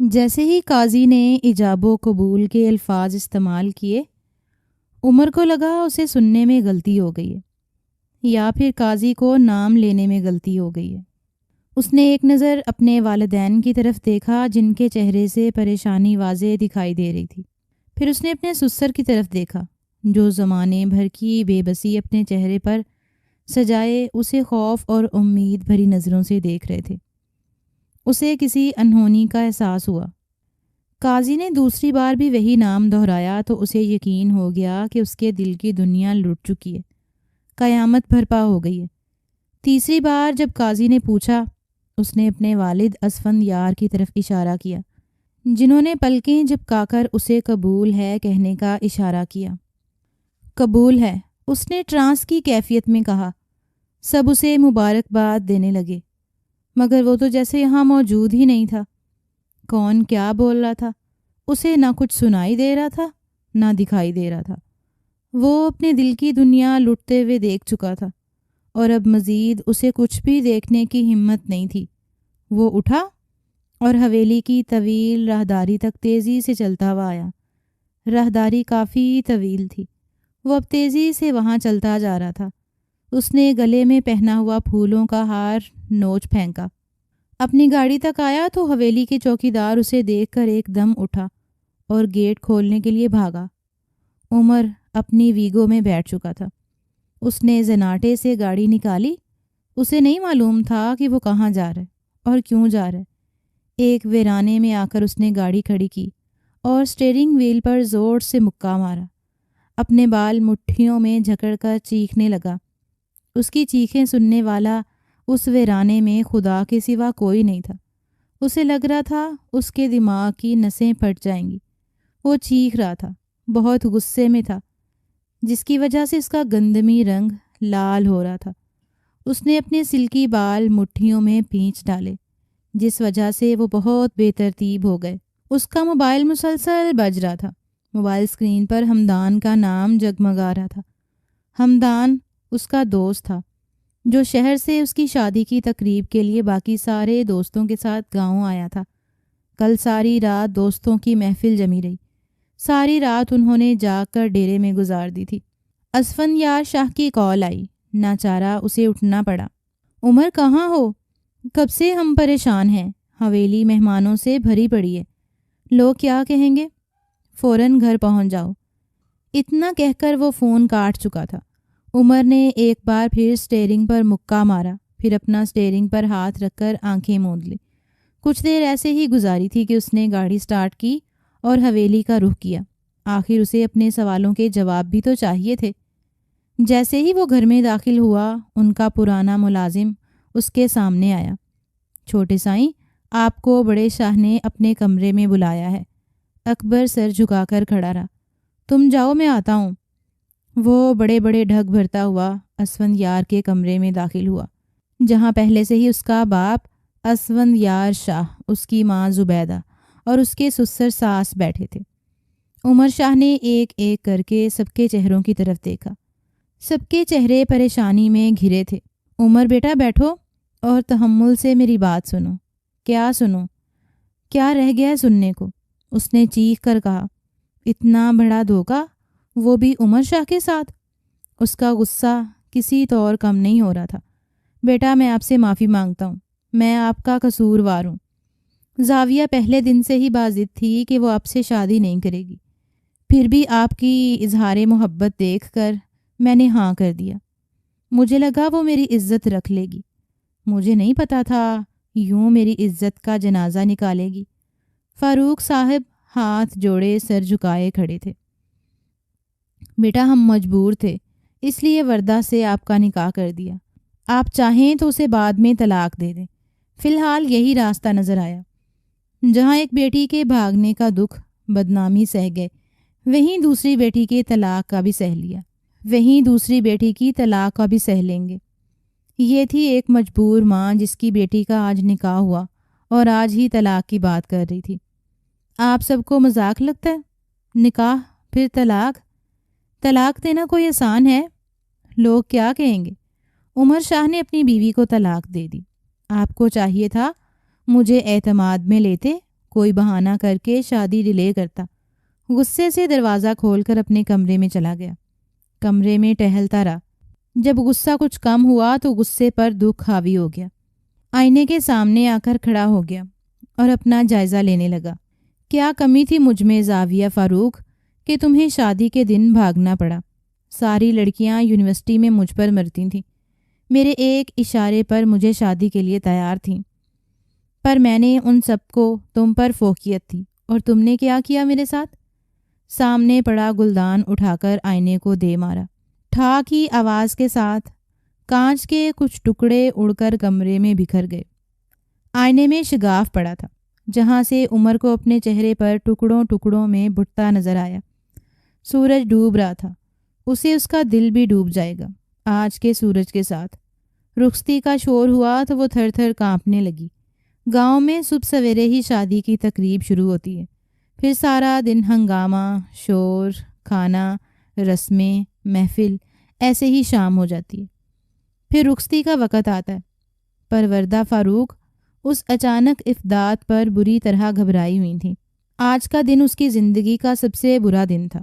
جیسے ہی قاضی نے ایجاب و قبول کے الفاظ استعمال کیے، عمر کو لگا اسے سننے میں غلطی ہو گئی ہے یا پھر قاضی کو نام لینے میں غلطی ہو گئی ہے۔ اس نے ایک نظر اپنے والدین کی طرف دیکھا جن کے چہرے سے پریشانی واضح دکھائی دے رہی تھی۔ پھر اس نے اپنے سسر کی طرف دیکھا جو زمانے بھر کی بے بسی اپنے چہرے پر سجائے اسے خوف اور امید بھری نظروں سے دیکھ رہے تھے۔ اسے کسی انہونی کا احساس ہوا۔ قاضی نے دوسری بار بھی وہی نام دہرایا تو اسے یقین ہو گیا کہ اس کے دل کی دنیا لٹ چکی ہے، قیامت برپا ہو گئی ہے۔ تیسری بار جب قاضی نے پوچھا، اس نے اپنے والد اسفندیار کی طرف اشارہ کیا جنہوں نے پلکیں جھپکا کر اسے قبول ہے کہنے کا اشارہ کیا۔ قبول ہے، اس نے ٹرانس کی کیفیت میں کہا۔ سب اسے مبارکباد دینے لگے، مگر وہ تو جیسے یہاں موجود ہی نہیں تھا۔ کون کیا بول رہا تھا؟ اسے نہ کچھ سنائی دے رہا تھا نہ دکھائی دے رہا تھا۔ وہ اپنے دل کی دنیا لٹتے ہوئے دیکھ چکا تھا اور اب مزید اسے کچھ بھی دیکھنے کی ہمت نہیں تھی۔ وہ اٹھا اور حویلی کی طویل راہداری تک تیزی سے چلتا ہوا آیا۔ راہداری کافی طویل تھی، وہ اب تیزی سے وہاں چلتا جا رہا تھا۔ اس نے گلے میں پہنا ہوا پھولوں کا ہار نوچ پھینکا۔ اپنی گاڑی تک آیا تو حویلی کے چوکیدار اسے دیکھ کر ایک دم اٹھا اور گیٹ کھولنے کے لیے بھاگا۔ عمر اپنی ویگو میں بیٹھ چکا تھا۔ اس نے زناٹے سے گاڑی نکالی۔ اسے نہیں معلوم تھا کہ وہ کہاں جا رہا ہے اور کیوں جا رہا ہے۔ ایک ویرانے میں آ کر اس نے گاڑی کھڑی کی اور سٹیئرنگ وہیل پر زور سے مکہ مارا۔ اپنے بال مٹھیوں میں جکڑ کر چیخنے لگا۔ اس کی چیخیں سننے والا اس ویرانے میں خدا کے سوا کوئی نہیں تھا۔ اسے لگ رہا تھا اس کے دماغ کی نسیں پھٹ جائیں گی۔ وہ چیخ رہا تھا، بہت غصے میں تھا، جس کی وجہ سے اس کا گندمی رنگ لال ہو رہا تھا۔ اس نے اپنے سلکی بال مٹھیوں میں پینچ ڈالے جس وجہ سے وہ بہت بے ترتیب ہو گئے۔ اس کا موبائل مسلسل بج رہا تھا۔ موبائل اسکرین پر حمدان کا نام جگمگا رہا تھا۔ حمدان اس کا دوست تھا جو شہر سے اس کی شادی کی تقریب کے لیے باقی سارے دوستوں کے ساتھ گاؤں آیا تھا۔ کل ساری رات دوستوں کی محفل جمی رہی۔ ساری رات انہوں نے جاگ کر ڈیرے میں گزار دی تھی۔ اسفندیار شاہ کی کال آئی، ناچارہ اسے اٹھنا پڑا۔ عمر کہاں ہو؟ کب سے ہم پریشان ہیں، حویلی مہمانوں سے بھری پڑی ہے، لوگ کیا کہیں گے، فوراً گھر پہنچ جاؤ۔ اتنا کہہ کر وہ فون کاٹ چکا تھا۔ عمر نے ایک بار پھر سٹیئرنگ پر مکہ مارا، پھر اپنا سٹیئرنگ پر ہاتھ رکھ کر آنکھیں موند لی۔ کچھ دیر ایسے ہی گزاری تھی کہ اس نے گاڑی سٹارٹ کی اور حویلی کا رخ کیا۔ آخر اسے اپنے سوالوں کے جواب بھی تو چاہیے تھے۔ جیسے ہی وہ گھر میں داخل ہوا، ان کا پرانا ملازم اس کے سامنے آیا۔ چھوٹے سائیں، آپ کو بڑے شاہ نے اپنے کمرے میں بلایا ہے۔ اکبر سر جھکا کر کھڑا رہا۔ تم جاؤ، میں آتا ہوں۔ وہ بڑے بڑے ڈھگ بھرتا ہوا اسفندیار کے کمرے میں داخل ہوا، جہاں پہلے سے ہی اس کا باپ اسفندیار شاہ، اس کی ماں زبیدہ اور اس کے سسر ساس بیٹھے تھے۔ عمر شاہ نے ایک ایک کر کے سب کے چہروں کی طرف دیکھا۔ سب کے چہرے پریشانی میں گھرے تھے۔ عمر بیٹا بیٹھو اور تحمل سے میری بات سنو۔ کیا سنو؟ کیا رہ گیا ہے سننے کو؟ اس نے چیخ کر کہا۔ اتنا بڑا دھوکہ، وہ بھی عمر شاہ کے ساتھ؟ اس کا غصہ کسی طور کم نہیں ہو رہا تھا۔ بیٹا میں آپ سے معافی مانگتا ہوں، میں آپ کا قصوروار ہوں۔ زاویہ پہلے دن سے ہی باضد تھی کہ وہ آپ سے شادی نہیں کرے گی، پھر بھی آپ کی اظہار محبت دیکھ کر میں نے ہاں کر دیا۔ مجھے لگا وہ میری عزت رکھ لے گی، مجھے نہیں پتا تھا یوں میری عزت کا جنازہ نکالے گی۔ فاروق صاحب ہاتھ جوڑے سر جھکائے کھڑے تھے۔ بیٹا ہم مجبور تھے، اس لیے وردہ سے آپ کا نکاح کر دیا۔ آپ چاہیں تو اسے بعد میں طلاق دے دیں، فی الحال یہی راستہ نظر آیا۔ جہاں ایک بیٹی کے بھاگنے کا دکھ بدنامی سہ گئے، وہیں دوسری بیٹی کے طلاق کا بھی سہ لیا، وہیں دوسری بیٹی کی طلاق کا بھی سہ لیں گے۔ یہ تھی ایک مجبور ماں جس کی بیٹی کا آج نکاح ہوا اور آج ہی طلاق کی بات کر رہی تھی۔ آپ سب کو مذاق لگتا ہے؟ نکاح پھر طلاق؟ طلاق دینا کوئی آسان ہے؟ لوگ کیا کہیں گے؟ عمر شاہ نے اپنی بیوی کو طلاق دے دی۔ آپ کو چاہیے تھا مجھے اعتماد میں لیتے، کوئی بہانہ کر کے شادی ڈیلے کرتا۔ غصے سے دروازہ کھول کر اپنے کمرے میں چلا گیا۔ کمرے میں ٹہلتا رہا۔ جب غصہ کچھ کم ہوا تو غصے پر دکھ حاوی ہو گیا۔ آئینے کے سامنے آ کر کھڑا ہو گیا اور اپنا جائزہ لینے لگا۔ کیا کمی تھی مجھ میں زاویہ فاروق کہ تمہیں شادی کے دن بھاگنا پڑا؟ ساری لڑکیاں یونیورسٹی میں مجھ پر مرتی تھیں، میرے ایک اشارے پر مجھے شادی کے لیے تیار تھیں، پر میں نے ان سب کو تم پر فوقیت تھی، اور تم نے کیا کیا میرے ساتھ؟ سامنے پڑا گلدان اٹھا کر آئینے کو دے مارا۔ ٹھا کی آواز کے ساتھ کانچ کے کچھ ٹکڑے اڑ کر کمرے میں بکھر گئے۔ آئینے میں شگاف پڑا تھا جہاں سے عمر کو اپنے چہرے پر ٹکڑوں ٹکڑوں میں بٹتا نظر آیا۔ سورج ڈوب رہا تھا، اسے اس کا دل بھی ڈوب جائے گا آج کے سورج کے ساتھ۔ رخصتی کا شور ہوا تو وہ تھر تھر کانپنے لگی۔ گاؤں میں صبح سویرے ہی شادی کی تقریب شروع ہوتی ہے، پھر سارا دن ہنگامہ، شور، کھانا، رسمیں، محفل، ایسے ہی شام ہو جاتی ہے۔ پھر رخصتی کا وقت آتا ہے۔ پر وردہ فاروق اس اچانک افدات پر بری طرح گھبرائی ہوئی تھی۔ آج کا دن اس کی زندگی کا سب سے برا دن تھا۔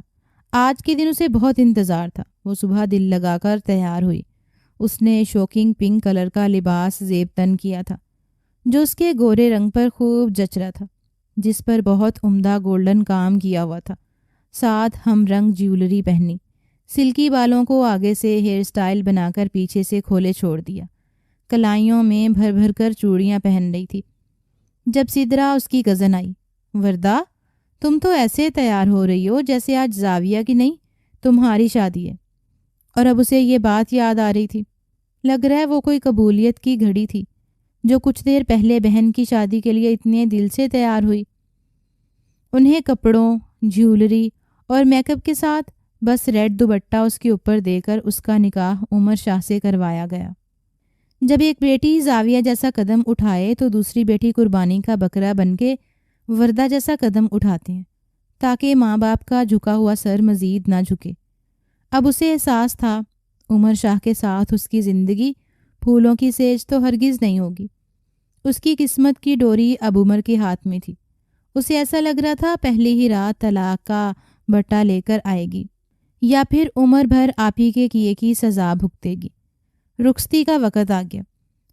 آج کے دن اسے بہت انتظار تھا۔ وہ صبح دل لگا کر تیار ہوئی۔ اس نے شوکنگ پنک کلر کا لباس زیب تن کیا تھا جو اس کے گورے رنگ پر خوب جچ رہا تھا، جس پر بہت عمدہ گولڈن کام کیا ہوا تھا۔ ساتھ ہم رنگ جیولری پہنی، سلکی بالوں کو آگے سے ہیئر سٹائل بنا کر پیچھے سے کھولے چھوڑ دیا، کلائیوں میں بھر بھر کر چوڑیاں پہن رہی تھی۔ جب سدرا اس کی کزن آئی، وردہ تم تو ایسے تیار ہو رہی ہو جیسے آج زاویہ کی نہیں تمہاری شادی ہے۔ اور اب اسے یہ بات یاد آ رہی تھی۔ لگ رہا ہے وہ کوئی قبولیت کی گھڑی تھی جو کچھ دیر پہلے بہن کی شادی کے لیے اتنے دل سے تیار ہوئی۔ انہیں کپڑوں، جیولری اور میک اپ کے ساتھ بس ریڈ دوپٹہ اس کے اوپر دے کر اس کا نکاح عمر شاہ سے کروایا گیا۔ جب ایک بیٹی زاویہ جیسا قدم اٹھائے تو دوسری بیٹی قربانی کا بکرا بن کے وردہ جیسا قدم اٹھاتے ہیں تاکہ ماں باپ کا جھکا ہوا سر مزید نہ جھکے۔ اب اسے احساس تھا عمر شاہ کے ساتھ اس کی زندگی پھولوں کی سیج تو ہرگز نہیں ہوگی۔ اس کی قسمت کی ڈوری اب عمر کے ہاتھ میں تھی۔ اسے ایسا لگ رہا تھا پہلی ہی رات طلاق کا بٹا لے کر آئے گی، یا پھر عمر بھر آپ ہی کے کیے کی سزا بھگتے گی۔ رخصتی کا وقت آ گیا۔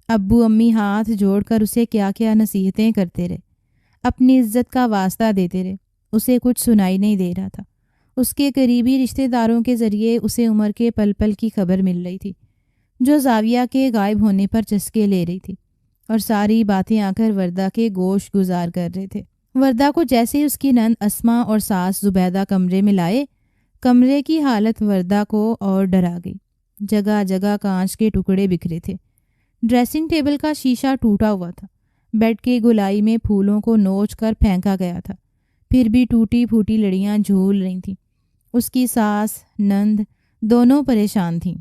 ابو امی ہاتھ جوڑ کر اسے کیا کیا نصیحتیں کرتے رہے، اپنی عزت کا واسطہ دیتے رہے۔ اسے کچھ سنائی نہیں دے رہا تھا۔ اس کے قریبی رشتہ داروں کے ذریعے اسے عمر کے پل پل کی خبر مل رہی تھی، جو زاویہ کے غائب ہونے پر چسکے لے رہی تھی، اور ساری باتیں آ کر وردہ کے گوش گزار کر رہے تھے۔ وردہ کو جیسے اس کی نند اسما اور ساس زبیدہ کمرے میں لائے، کمرے کی حالت وردہ کو اور ڈرا گئی۔ جگہ جگہ کانچ کے ٹکڑے بکھرے تھے، ڈریسنگ ٹیبل کا شیشہ ٹوٹا ہوا تھا، بیڈ کی گولائی میں پھولوں کو نوچ کر پھینکا گیا تھا، پھر بھی ٹوٹی پھوٹی لڑیاں جھول رہی تھیں۔ اس کی ساس، نند دونوں پریشان تھیں۔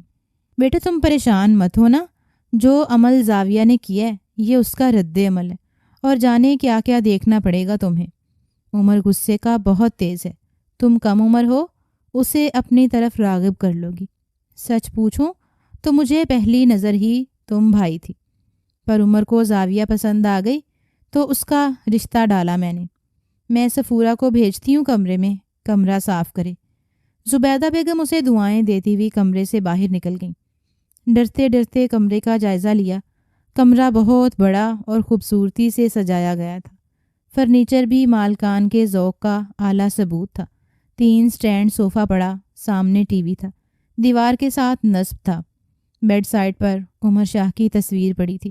بیٹے تم پریشان مت ہو نا، جو عمل زاویہ نے کیا ہے یہ اس کا رد عمل ہے، اور جانے کیا کیا دیکھنا پڑے گا تمہیں۔ عمر غصے کا بہت تیز ہے، تم کم عمر ہو، اسے اپنی طرف راغب کر لو گی۔ سچ پوچھوں تو مجھے پہلی نظر ہی تم بھائی تھی، پر عمر کو زاویہ پسند آ گئی تو اس کا رشتہ ڈالا میں نے۔ میں سفورہ کو بھیجتی ہوں کمرے میں کمرہ صاف کرے۔ زبیدہ بیگم اسے دعائیں دیتی ہوئی کمرے سے باہر نکل گئیں۔ ڈرتے ڈرتے کمرے کا جائزہ لیا۔ کمرہ بہت بڑا اور خوبصورتی سے سجایا گیا تھا۔ فرنیچر بھی مالکان کے ذوق کا اعلیٰ ثبوت تھا۔ 3 سٹینڈ صوفہ پڑا، سامنے ٹی وی تھا، دیوار کے ساتھ نصب تھا۔ بیڈ سائڈ پر عمر شاہ کی تصویر پڑی تھی۔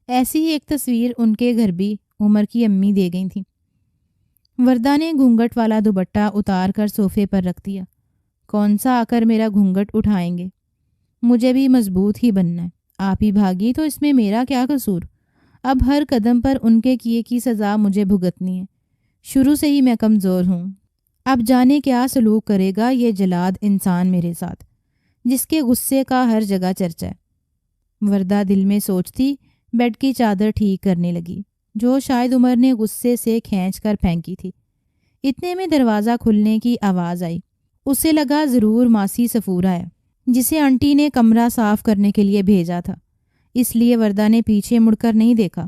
ایسی ہی ایک تصویر ان کے گھر بھی عمر کی امی دے گئی تھیں۔ وردہ نے گھونگھٹ والا دوپٹہ اتار کر صوفے پر رکھ دیا۔ کون سا آ کر میرا گھونگھٹ اٹھائیں گے؟ مجھے بھی مضبوط ہی بننا ہے۔ آپ ہی بھاگی تو اس میں میرا کیا قصور؟ اب ہر قدم پر ان کے کیے کی سزا مجھے بھگتنی ہے۔ شروع سے ہی میں کمزور ہوں۔ اب جانے کیا سلوک کرے گا یہ جلاد انسان میرے ساتھ، جس کے غصے کا ہر جگہ چرچا ہے۔ وردہ دل میں سوچتی بیڈ کی چادر ٹھیک کرنے لگی، جو شاید عمر نے غصے سے کھینچ کر پھینکی تھی۔ اتنے میں دروازہ کھلنے کی آواز آئی۔ اسے لگا ضرور ماسی سفورہ ہے، جسے آنٹی نے کمرہ صاف کرنے کے لیے بھیجا تھا، اس لیے وردہ نے پیچھے مڑ کر نہیں دیکھا۔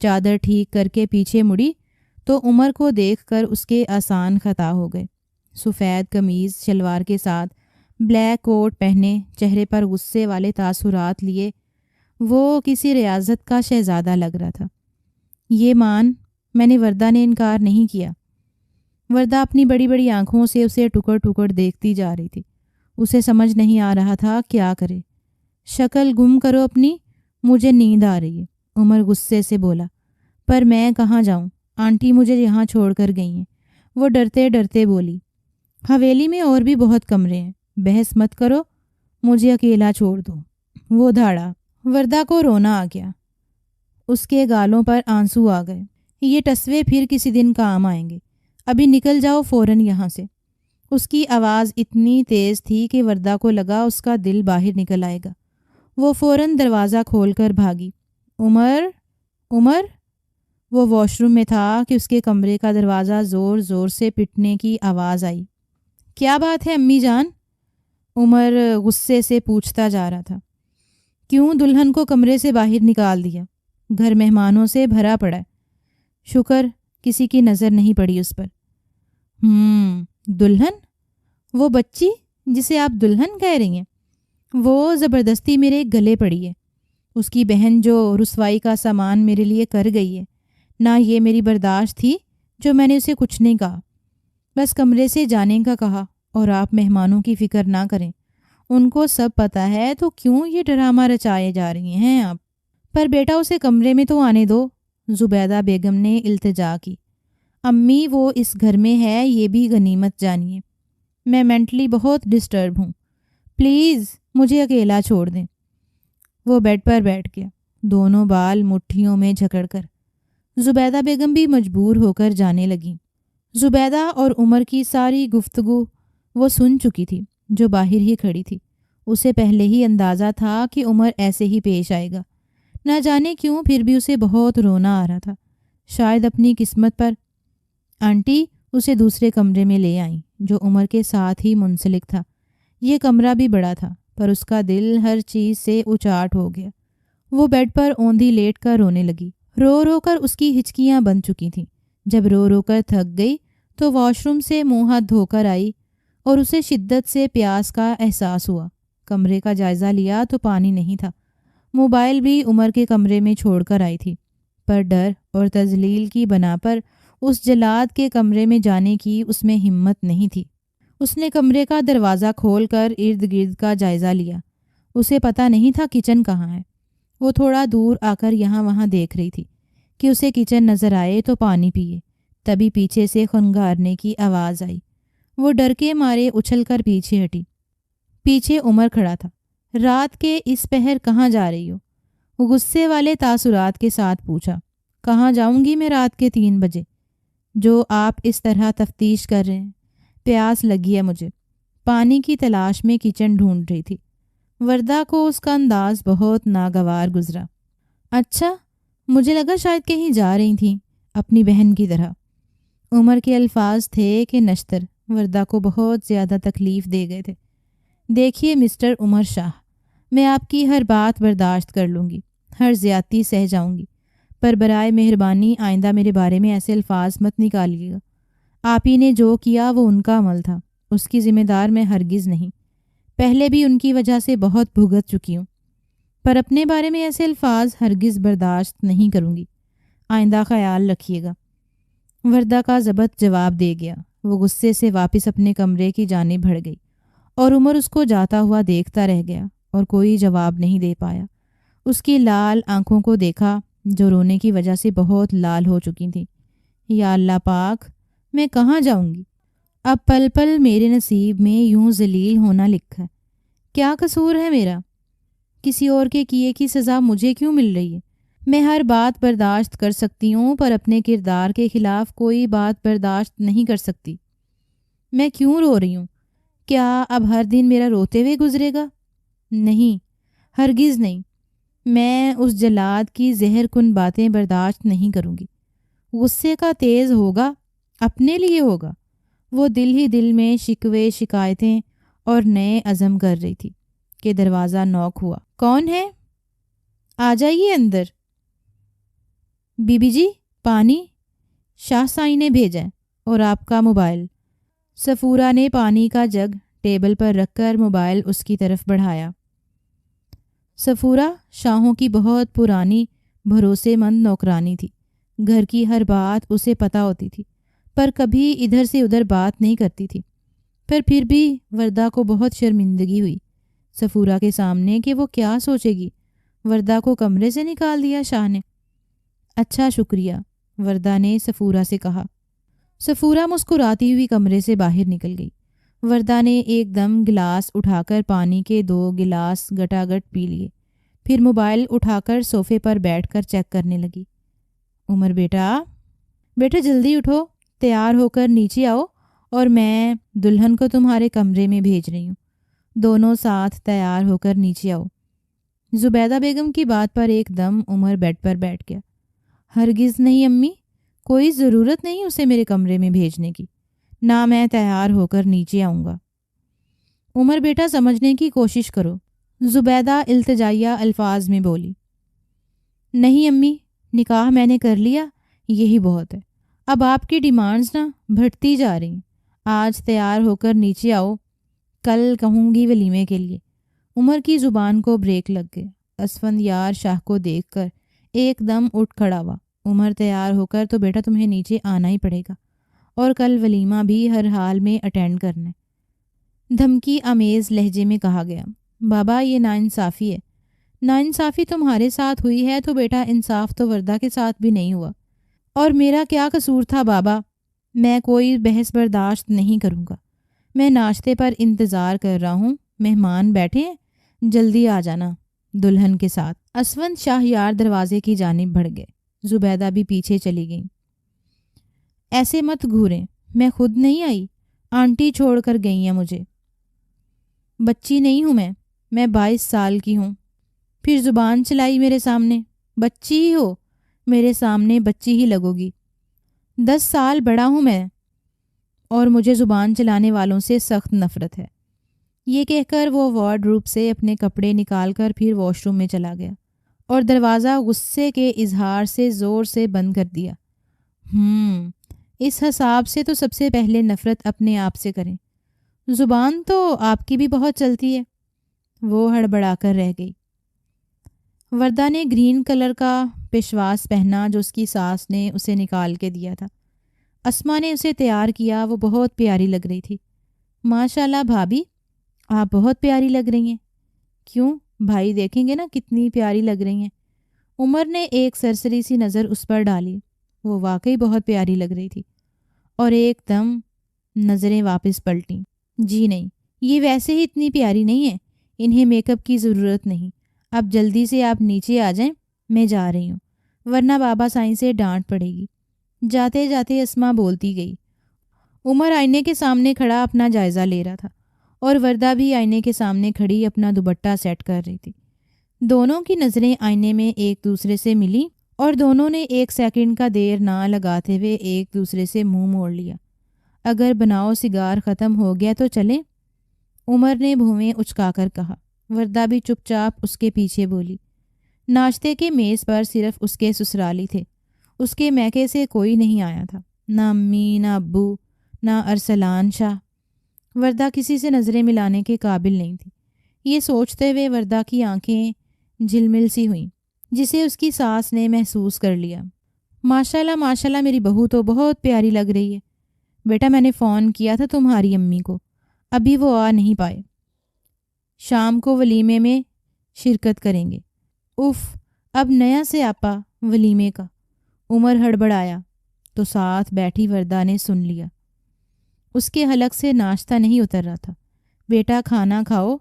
چادر ٹھیک کر کے پیچھے مڑی تو عمر کو دیکھ کر اس کے آسان خطا ہو گئے۔ سفید قمیض شلوار کے ساتھ بلیک کوٹ پہنے، چہرے پر غصے والے تاثرات لیے وہ کسی ریاضت کا شہزادہ لگ رہا تھا۔ یہ مان، میں نے وردہ نے انکار نہیں کیا۔ وردہ اپنی بڑی بڑی آنکھوں سے اسے ٹکڑ ٹکڑ دیکھتی جا رہی تھی۔ اسے سمجھ نہیں آ رہا تھا کیا کرے۔ شکل گم کرو اپنی، مجھے نیند آ رہی ہے، عمر غصے سے بولا۔ پر میں کہاں جاؤں؟ آنٹی مجھے یہاں چھوڑ کر گئی ہیں، وہ ڈرتے ڈرتے بولی۔ حویلی میں اور بھی بہت کمرے ہیں، بحث مت کرو، مجھے اکیلا چھوڑ دو، وہ دھاڑا۔ وردہ کو رونا آ گیا، اس کے گالوں پر آنسو آ گئے۔ یہ ٹسوے پھر کسی دن کام آئیں گے، ابھی نکل جاؤ فوراً یہاں سے۔ اس کی آواز اتنی تیز تھی کہ وردہ کو لگا اس کا دل باہر نکل آئے گا۔ وہ فوراً دروازہ کھول کر بھاگی۔ عمر، عمر! وہ واش روم میں تھا کہ اس کے کمرے کا دروازہ زور زور سے پٹنے کی آواز آئی۔ کیا بات ہے امی جان؟ عمر غصے سے پوچھتا جا رہا تھا۔ کیوں دلہن کو کمرے سے باہر نکال دیا؟ گھر مہمانوں سے بھرا پڑا ہے، شکر کسی کی نظر نہیں پڑی اس پر۔ دلہن؟ وہ بچی جسے آپ دلہن کہہ رہی ہیں، وہ زبردستی میرے گلے پڑی ہے۔ اس کی بہن جو رسوائی کا سامان میرے لیے کر گئی ہے، نہ یہ میری برداشت تھی جو میں نے اسے کچھ نہیں کہا، بس کمرے سے جانے کا کہا۔ اور آپ مہمانوں کی فکر نہ کریں، ان کو سب پتہ ہے، تو کیوں یہ ڈرامہ رچائے جا رہی ہیں آپ؟ پر بیٹا اسے کمرے میں تو آنے دو، زبیدہ بیگم نے التجا کی۔ امی وہ اس گھر میں ہے، یہ بھی غنیمت جانیے۔ میں مینٹلی بہت ڈسٹرب ہوں، پلیز مجھے اکیلا چھوڑ دیں۔ وہ بیڈ پر بیٹھ گیا، دونوں بال مٹھیوں میں جھکڑ کر۔ زبیدہ بیگم بھی مجبور ہو کر جانے لگیں۔ زبیدہ اور عمر کی ساری گفتگو وہ سن چکی تھی، جو باہر ہی کھڑی تھی۔ اسے پہلے ہی اندازہ تھا کہ عمر ایسے ہی پیش آئے گا، نہ جانے کیوں پھر بھی اسے بہت رونا آ رہا تھا، شاید اپنی قسمت پر۔ آنٹی اسے دوسرے کمرے میں لے آئیں جو عمر کے ساتھ ہی منسلک تھا۔ یہ کمرہ بھی بڑا تھا، پر اس کا دل ہر چیز سے اچاٹ ہو گیا۔ وہ بیڈ پر اوندھی لیٹ کر رونے لگی۔ رو رو کر اس کی ہچکیاں بن چکی تھیں۔ جب رو رو کر تھک گئی تو واش روم سے منہ ہاتھ دھو کر آئی اور اسے شدت سے پیاس کا احساس ہوا۔ کمرے کا جائزہ لیا تو پانی نہیں تھا۔ موبائل بھی عمر کے کمرے میں چھوڑ کر آئی تھی، پر ڈر اور تذلیل کی بنا پر اس جلاد کے کمرے میں جانے کی اس میں ہمت نہیں تھی۔ اس نے کمرے کا دروازہ کھول کر ارد گرد کا جائزہ لیا۔ اسے پتہ نہیں تھا کچن کہاں ہے۔ وہ تھوڑا دور آ کر یہاں وہاں دیکھ رہی تھی کہ اسے کچن نظر آئے تو پانی پیے۔ تبھی پیچھے سے خنگارنے کی آواز آئی۔ وہ ڈر کے مارے اچھل کر پیچھے ہٹی۔ پیچھے عمر کھڑا تھا۔ رات کے اس پہر کہاں جا رہی ہو؟ وہ غصے والے تاثرات کے ساتھ پوچھا۔ کہاں جاؤں گی میں رات کے 3 بجے، جو آپ اس طرح تفتیش کر رہے ہیں؟ پیاس لگی ہے مجھے، پانی کی تلاش میں کچن ڈھونڈ رہی تھی۔ وردہ کو اس کا انداز بہت ناگوار گزرا۔ اچھا، مجھے لگا شاید کہیں جا رہی تھیں، اپنی بہن کی طرح۔ عمر کے الفاظ تھے کہ نشتر وردہ کو بہت زیادہ تکلیف دے گئے تھے۔ دیکھیے مسٹر عمر شاہ، میں آپ کی ہر بات برداشت کر لوں گی، ہر زیادتی سہ جاؤں گی، پر برائے مہربانی آئندہ میرے بارے میں ایسے الفاظ مت نکالیے گا۔ آپ ہی نے جو کیا وہ ان کا عمل تھا، اس کی ذمہ دار میں ہرگز نہیں۔ پہلے بھی ان کی وجہ سے بہت بھگت چکی ہوں، پر اپنے بارے میں ایسے الفاظ ہرگز برداشت نہیں کروں گی، آئندہ خیال رکھیے گا۔ وردہ کا ضبط جواب دے گیا۔ وہ غصے سے واپس اپنے کمرے کی جانب بڑھ گئی اور عمر اس کو جاتا ہوا دیکھتا رہ گیا اور کوئی جواب نہیں دے پایا۔ اس کی لال آنکھوں کو دیکھا جو رونے کی وجہ سے بہت لال ہو چکی تھیں۔ یا اللہ پاک، میں کہاں جاؤں گی؟ اب پل پل میرے نصیب میں یوں ذلیل ہونا لکھا ہے۔ کیا قصور ہے میرا؟ کسی اور کے کیے کی سزا مجھے کیوں مل رہی ہے؟ میں ہر بات برداشت کر سکتی ہوں، پر اپنے کردار کے خلاف کوئی بات برداشت نہیں کر سکتی۔ میں کیوں رو رہی ہوں؟ کیا اب ہر دن میرا روتے ہوئے گزرے گا؟ نہیں، ہرگز نہیں۔ میں اس جلاد کی زہر کن باتیں برداشت نہیں کروں گی۔ غصے کا تیز ہوگا، اپنے لیے ہوگا۔ وہ دل ہی دل میں شکوے شکایتیں اور نئے عزم کر رہی تھی کہ دروازہ نوک ہوا۔ کون ہے؟ آ جائیے اندر۔ بی بی جی، پانی۔ شاہ سائی نے بھیجا ہے، اور آپ کا موبائل۔ صفورہ نے پانی کا جگ ٹیبل پر رکھ کر موبائل اس کی طرف بڑھایا۔ صفورہ شاہوں کی بہت پرانی بھروسے مند نوکرانی تھی۔ گھر کی ہر بات اسے پتہ ہوتی تھی، پر کبھی ادھر سے ادھر بات نہیں کرتی تھی۔ پر پھر بھی وردہ کو بہت شرمندگی ہوئی صفورہ کے سامنے کہ وہ کیا سوچے گی۔ وردہ کو کمرے سے نکال دیا شاہ نے۔ اچھا شکریہ، وردہ نے صفورہ سے کہا۔ صفورہ مسکراتی ہوئی کمرے سے باہر نکل گئی۔ وردہ نے ایک دم گلاس اٹھا کر پانی کے 2 گلاس گٹاگٹ پی لیے، پھر موبائل اٹھا کر صوفے پر بیٹھ کر چیک کرنے لگی۔ عمر بیٹا جلدی اٹھو، تیار ہو کر نیچے آؤ، اور میں دلہن کو تمہارے کمرے میں بھیج رہی ہوں۔ دونوں ساتھ تیار ہو کر نیچے آؤ۔ زبیدہ بیگم کی بات پر ایک دم عمر بیڈ پر بیٹھ گیا۔ ہرگز نہیں امی، کوئی ضرورت نہیں اسے میرے کمرے میں بھیجنے کی، نہ میں تیار ہو کر نیچے آؤں گا۔ عمر بیٹا سمجھنے کی کوشش کرو، زبیدہ التجائیہ الفاظ میں بولی۔ نہیں امی، نکاح میں نے کر لیا، یہی بہت ہے۔ اب آپ کی ڈیمانڈز نہ بڑھتی جا رہی ہیں۔ آج تیار ہو کر نیچے آؤ، کل کہوں گی ولیمے کے لیے۔ عمر کی زبان کو بریک لگ گئے۔ اسفندیار شاہ کو دیکھ کر ایک دم اٹھ کھڑا ہوا۔ عمر تیار ہو کر تو بیٹا تمہیں نیچے آنا ہی پڑے گا، اور کل ولیمہ بھی ہر حال میں اٹینڈ کرنا ہے، دھمکی آمیز لہجے میں کہا گیا۔ بابا یہ ناانصافی ہے۔ ناانصافی تمہارے ساتھ ہوئی ہے تو بیٹا انصاف تو وردہ کے ساتھ بھی نہیں ہوا۔ اور میرا کیا قصور تھا بابا؟ میں کوئی بحث برداشت نہیں کروں گا۔ میں ناشتے پر انتظار کر رہا ہوں، مہمان بیٹھے ہیں، جلدی آ جانا دلہن کے ساتھ۔ اسفند شاہ یار دروازے کی جانب بڑھ گئے۔ زبیدہ بھی پیچھے چلی گئیں۔ ایسے مت گھوریں، میں خود نہیں آئی، آنٹی چھوڑ کر گئی ہیں مجھے۔ بچی نہیں ہوں میں 22 سال کی ہوں۔ پھر زبان چلائی میرے سامنے۔ بچی ہی ہو، میرے سامنے بچی ہی لگو گی۔ 10 سال بڑا ہوں میں، اور مجھے زبان چلانے والوں سے سخت نفرت ہے۔ یہ کہہ کر وہ وارڈ روب سے اپنے کپڑے نکال کر پھر واش روم میں چلا گیا اور دروازہ غصے کے اظہار سے زور سے بند کر دیا۔ اس حساب سے تو سب سے پہلے نفرت اپنے آپ سے کریں۔ زبان تو آپ کی بھی بہت چلتی ہے۔ وہ ہڑبڑا کر رہ گئی۔ وردہ نے گرین کلر کا پشواس پہنا جو اس کی ساس نے اسے نکال کے دیا تھا۔ اسما نے اسے تیار کیا، وہ بہت پیاری لگ رہی تھی۔ ماشاءاللہ بھابھی، آپ بہت پیاری لگ رہی ہیں۔ کیوں؟ بھائی دیکھیں گے نا کتنی پیاری لگ رہی ہیں۔ عمر نے ایک سرسری سی نظر اس پر ڈالی۔ وہ واقعی بہت پیاری لگ رہی تھی، اور ایک دم نظریں واپس پلٹیں۔ جی نہیں، یہ ویسے ہی اتنی پیاری نہیں ہے، انہیں میک اپ کی ضرورت نہیں۔ اب جلدی سے آپ نیچے آ جائیں، میں جا رہی ہوں، ورنہ بابا سائیں سے ڈانٹ پڑے گی۔ جاتے جاتے اسما بولتی گئی۔ عمر آئینے کے سامنے کھڑا اپنا جائزہ لے رہا تھا، اور وردہ بھی آئینے کے سامنے کھڑی اپنا دوپٹہ سیٹ کر رہی تھی۔ دونوں کی نظریں آئینے میں ایک دوسرے سے ملی، اور دونوں نے ایک سیکنڈ کا دیر نہ لگاتے ہوئے ایک دوسرے سے منہ موڑ لیا۔ اگر بناؤ سگار ختم ہو گیا تو چلیں، عمر نے بھویں اچکا کر کہا۔ وردہ بھی چپ چاپ اس کے پیچھے بولی۔ ناشتے کے میز پر صرف اس کے سسرالی تھے، اس کے میکے سے کوئی نہیں آیا تھا، نہ امی، نہ ابو، نہ ارسلان شاہ۔ وردہ کسی سے نظریں ملانے کے قابل نہیں تھی۔ یہ سوچتے ہوئے وردہ کی آنکھیں جھلمل سی ہوئیں، جسے اس کی ساس نے محسوس کر لیا۔ ماشاءاللہ ماشاءاللہ، میری بہو تو بہت پیاری لگ رہی ہے۔ بیٹا میں نے فون کیا تھا تمہاری امی کو، ابھی وہ آ نہیں پائے۔ شام کو ولیمے میں شرکت کریں گے۔ اف، اب نیا سے آپا ولیمے کا؟ عمر ہڑبڑایا تو ساتھ بیٹھی وردہ نے سن لیا۔ اس کے حلق سے ناشتہ نہیں اتر رہا تھا۔ بیٹا کھانا کھاؤ،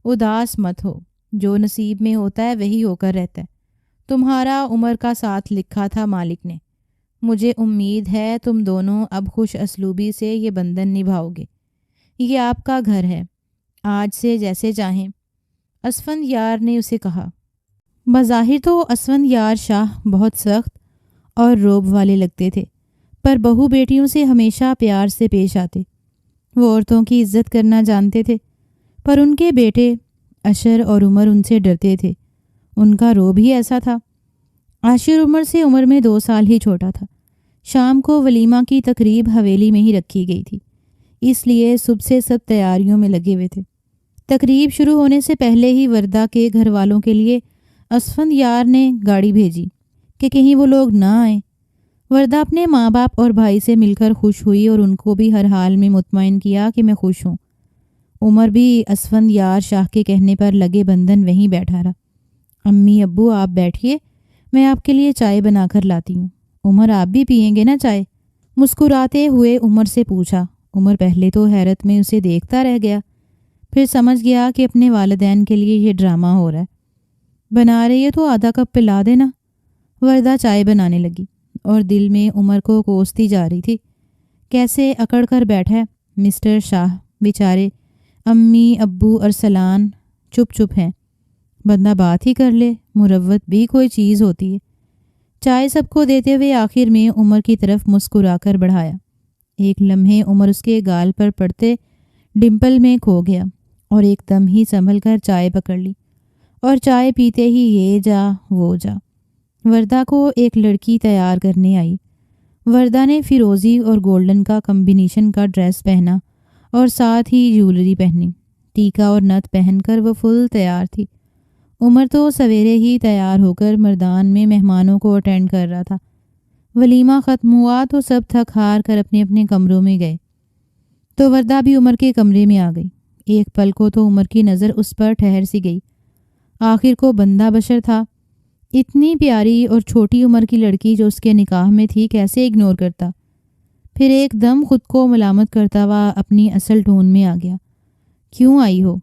اداس مت ہو، جو نصیب میں ہوتا ہے وہی ہو کر رہتا ہے۔ تمہارا عمر کا ساتھ لکھا تھا مالک نے۔ مجھے امید ہے تم دونوں اب خوش اسلوبی سے یہ بندھن نبھاؤ گے۔ یہ آپ کا گھر ہے، آج سے جیسے چاہیں۔ اسفند یار نے اسے کہا۔ بظاہر تو اسفند یار شاہ بہت سخت اور روب والے لگتے تھے، پر بہو بیٹیوں سے ہمیشہ پیار سے پیش آتے۔ وہ عورتوں کی عزت کرنا جانتے تھے، پر ان کے بیٹے عشر اور عمر ان سے ڈرتے تھے۔ ان کا روب ہی ایسا تھا۔ عاشر عمر سے عمر میں 2 سال ہی چھوٹا تھا۔ شام کو ولیمہ کی تقریب حویلی میں ہی رکھی گئی تھی، اس لیے صبح سے سب تیاریوں میں لگے ہوئے تھے۔ تقریب شروع ہونے سے پہلے ہی وردہ کے گھر والوں کے لیے اسفندیار نے گاڑی بھیجی کہ کہیں وہ لوگ نہ آئیں۔ وردہ اپنے ماں باپ اور بھائی سے مل کر خوش ہوئی اور ان کو بھی ہر حال میں مطمئن کیا کہ میں خوش ہوں۔ عمر بھی اسفندیار شاہ کے کہنے پر لگے بندھن وہیں بیٹھا رہا۔ امی ابو آپ بیٹھیے، میں آپ کے لیے چائے بنا کر لاتی ہوں۔ عمر آپ بھی پئیں گے نا چائے؟ مسکراتے ہوئے عمر سے پوچھا۔ عمر پہلے تو حیرت میں اسے دیکھتا رہ گیا، پھر سمجھ گیا کہ اپنے والدین کے لیے یہ ڈرامہ ہو رہا ہے۔ بنا رہی ہے تو آدھا کپ پلا دینا۔ وردہ چائے بنانے لگی اور دل میں عمر کو کوستی جا رہی تھی، کیسے اکڑ کر بیٹھا ہے مسٹر شاہ، بیچارے امی ابو ارسلان چپ چپ ہیں، بندہ بات ہی کر لے، مروت بھی کوئی چیز ہوتی ہے۔ چائے سب کو دیتے ہوئے آخر میں عمر کی طرف مسکرا کر بڑھایا۔ ایک لمحے عمر اس کے گال پر پڑتے ڈمپل میں کھو گیا اور ایک دم ہی سنبھل کر چائے پکڑ لی اور چائے پیتے ہی یہ جا وہ جا۔ وردہ کو ایک لڑکی تیار کرنے آئی۔ وردہ نے فیروزی اور گولڈن کا کمبینیشن کا ڈریس پہنا اور ساتھ ہی جیولری پہنی، ٹیکا اور نتھ پہن کر وہ فل تیار تھی۔ عمر تو سویرے ہی تیار ہو کر میدان میں مہمانوں کو اٹینڈ کر رہا تھا۔ ولیمہ ختم ہوا تو سب تھک ہار کر اپنے اپنے کمروں میں گئے تو وردہ بھی عمر کے کمرے میں آ گئی۔ ایک پل کو تو عمر کی نظر اس پر ٹھہر سی گئی، آخر کو بندہ بشر تھا، اتنی پیاری اور چھوٹی عمر کی لڑکی جو اس کے نکاح میں تھی کیسے اگنور کرتا؟ پھر ایک دم خود کو ملامت کرتا ہوا اپنی اصل ٹون میں آ گیا۔ کیوں آئی ہو؟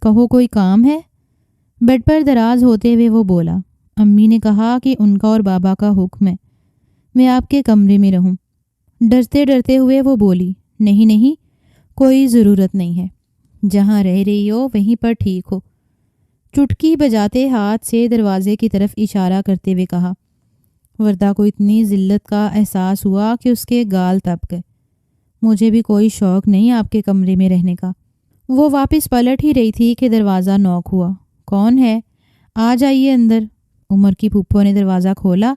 کہو کوئی کام ہے؟ بیڈ پر دراز ہوتے ہوئے وہ بولا۔ امی نے کہا کہ ان کا اور بابا کا حکم ہے میں آپ کے کمرے میں رہوں۔ ڈرتے ڈرتے ہوئے وہ بولی، نہیں نہیں، کوئی ضرورت نہیں ہے، جہاں رہ رہی ہو وہیں پر ٹھیک ہو۔ چٹکی بجاتے ہاتھ سے دروازے کی طرف اشارہ کرتے ہوئے کہا۔ وردہ کو اتنی ذلت کا احساس ہوا کہ اس کے گال تپ گئے۔ مجھے بھی کوئی شوق نہیں آپ کے کمرے میں رہنے کا۔ وہ واپس پلٹ ہی رہی تھی کہ دروازہ نوک ہوا۔ کون ہے؟ آ جائیے اندر۔ عمر کی پھپھو نے دروازہ کھولا۔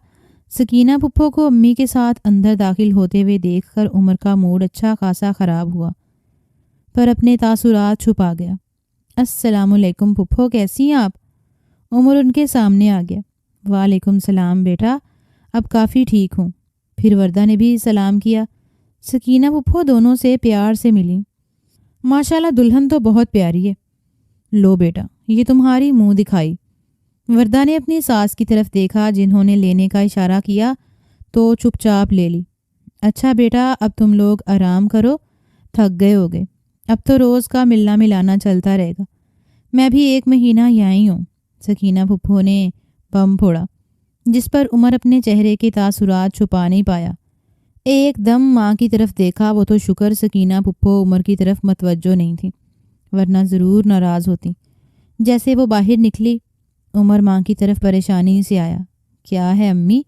سکینہ پھپھو کو امی کے ساتھ اندر داخل ہوتے ہوئے دیکھ کر عمر کا موڈ اچھا خاصا خراب ہوا، پر اپنے تاثرات چھپا گیا۔ السلام علیکم پھپھو، کیسی ہیں آپ؟ عمر ان کے سامنے آ گیا۔ وعلیکم السلام بیٹا، اب کافی ٹھیک ہوں۔ پھر وردہ نے بھی سلام کیا۔ سکینہ پھپھو دونوں سے پیار سے ملی۔ ماشاءاللہ دلہن تو بہت پیاری ہے۔ لو بیٹا، یہ تمہاری منہ دکھائی۔ وردہ نے اپنی ساس کی طرف دیکھا، جنہوں نے لینے کا اشارہ کیا تو چپ چاپ لے لی۔ اچھا بیٹا، اب تم لوگ آرام کرو، تھک گئے ہوگے، اب تو روز کا ملنا ملانا چلتا رہے گا۔ میں بھی 1 مہینہ یہیں ہوں۔ سکینہ پھپھو نے بم پھوڑا، جس پر عمر اپنے چہرے کے تاثرات چھپا نہیں پایا۔ ایک دم ماں کی طرف دیکھا، وہ تو شکر سکینہ پھپھو عمر کی طرف متوجہ نہیں تھی، ورنہ ضرور ناراض ہوتی۔ جیسے وہ باہر نکلی، عمر ماں کی طرف پریشانی سے آیا۔ کیا ہے امی،